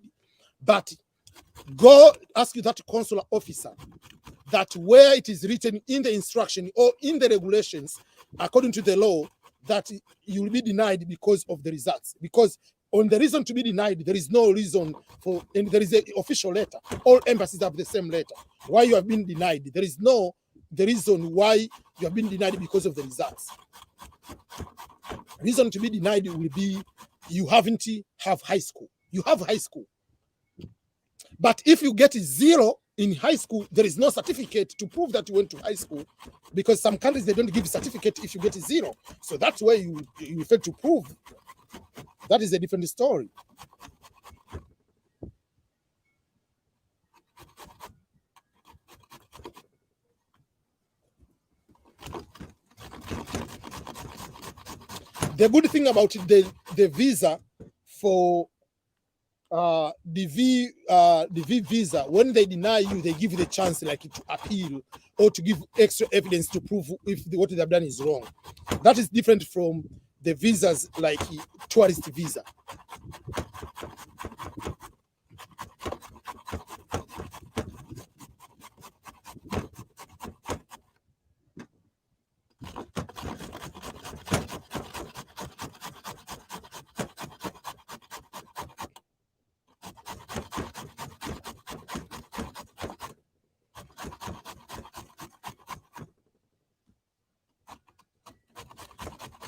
But go ask that consular officer that where it is written in the instruction or in the regulations, according to the law, that you will be denied because of the results. Because on the reason to be denied, there is no reason for, and there is an official letter. All embassies have the same letter. Why you have been denied? There is no the reason why you have been denied because of the results. Reason to be denied will be you haven't have high school. You have high school. But if you get 0 in high school, there is no certificate to prove that you went to high school, because some countries, they don't give a certificate if you get 0. So that's where you fail to prove. That is a different story. The good thing about the visa for the V visa, when they deny you, they give you the chance like to appeal or to give extra evidence to prove if what they have done is wrong. That is different from the visas like tourist visa.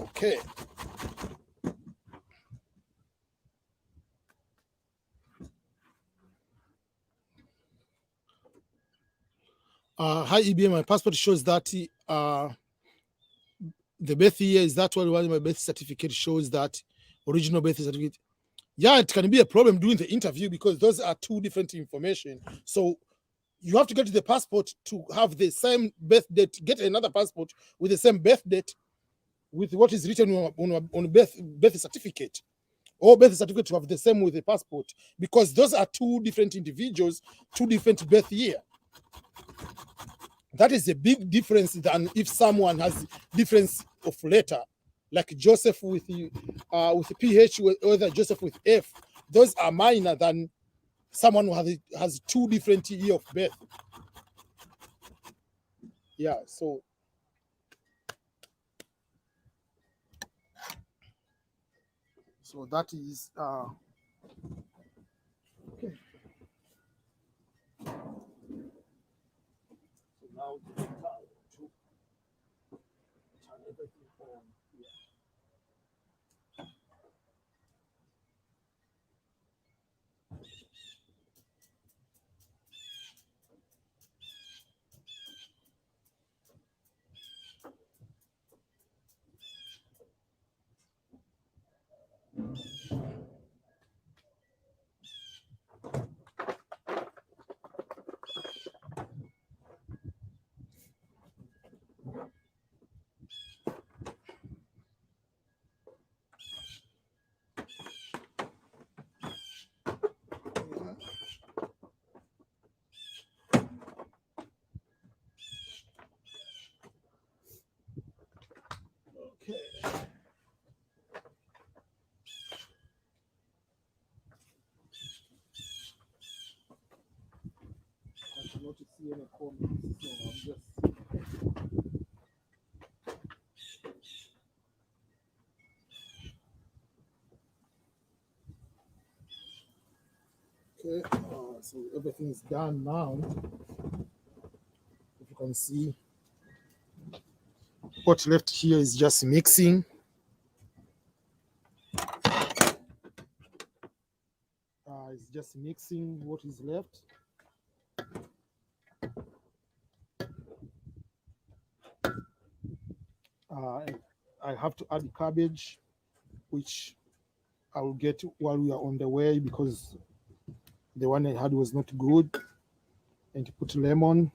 Okay. Hi EBM, my passport shows that the birth year is that one. My birth certificate shows that original birth certificate. Yeah, it can be a problem doing the interview because those are two different information. So you have to get the passport to have the same birth date, get another passport with the same birth date with what is written on birth certificate, or birth certificate to have the same with the passport, because those are two different individuals, two different birth year. That is a big difference than if someone has difference of letter, like Joseph with PH or the Joseph with F. Those are minor than someone who has two different year of birth. Yeah, so that is okay. So now to turn everything on. Yeah. Okay. I cannot see any comments, so I'm just. Okay, so everything is done now. If you can see, what's left here is just mixing. It's just mixing what is left. I have to add cabbage, which I will get while we are on the way because the one I had was not good. And to put lemon,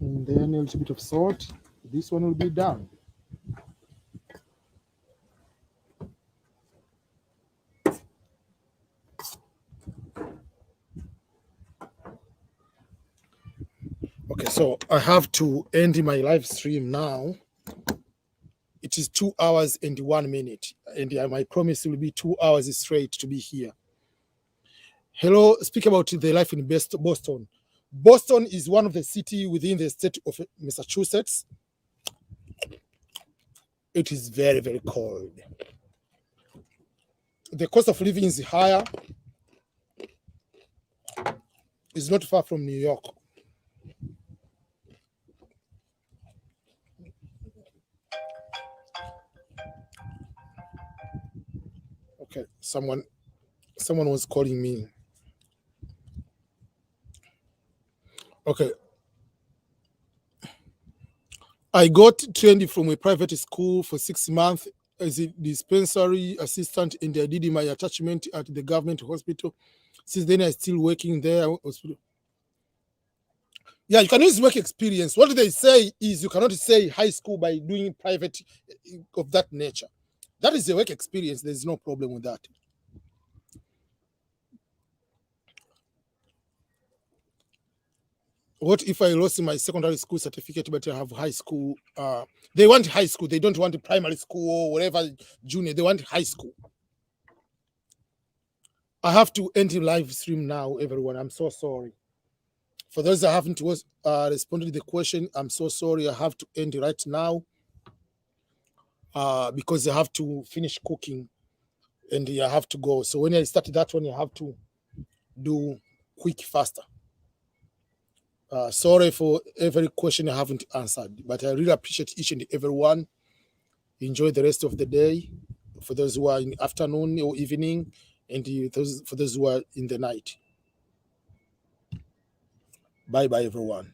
and then a little bit of salt. This one will be done. Okay, so I have to end my live stream now. It is 2 hours and 1 minute, and my promise will be 2 hours straight to be here. Hello, speak about the life in Boston. Boston is one of the cities within the state of Massachusetts. It is very, very cold. The cost of living is higher. It's not far from New York. Okay, someone was calling me. Okay. I got trained from a private school for 6 months as a dispensary assistant, and I did my attachment at the government hospital. Since then, I'm still working there. Yeah, you can use work experience. What they say is you cannot say high school by doing private of that nature. That is a work experience. There's no problem with that. What if I lost my secondary school certificate, but I have high school? They want high school. They don't want primary school or whatever junior. They want high school. I have to end the live stream now, everyone. I'm so sorry. For those that haven't responded to the question, I'm so sorry. I have to end right now because I have to finish cooking and I have to go. So when I start that one, I have to do quick, faster. Sorry for every question I haven't answered, but I really appreciate each and every one. Enjoy the rest of the day for those who are in the afternoon or evening, and for those who are in the night. Bye-bye, everyone.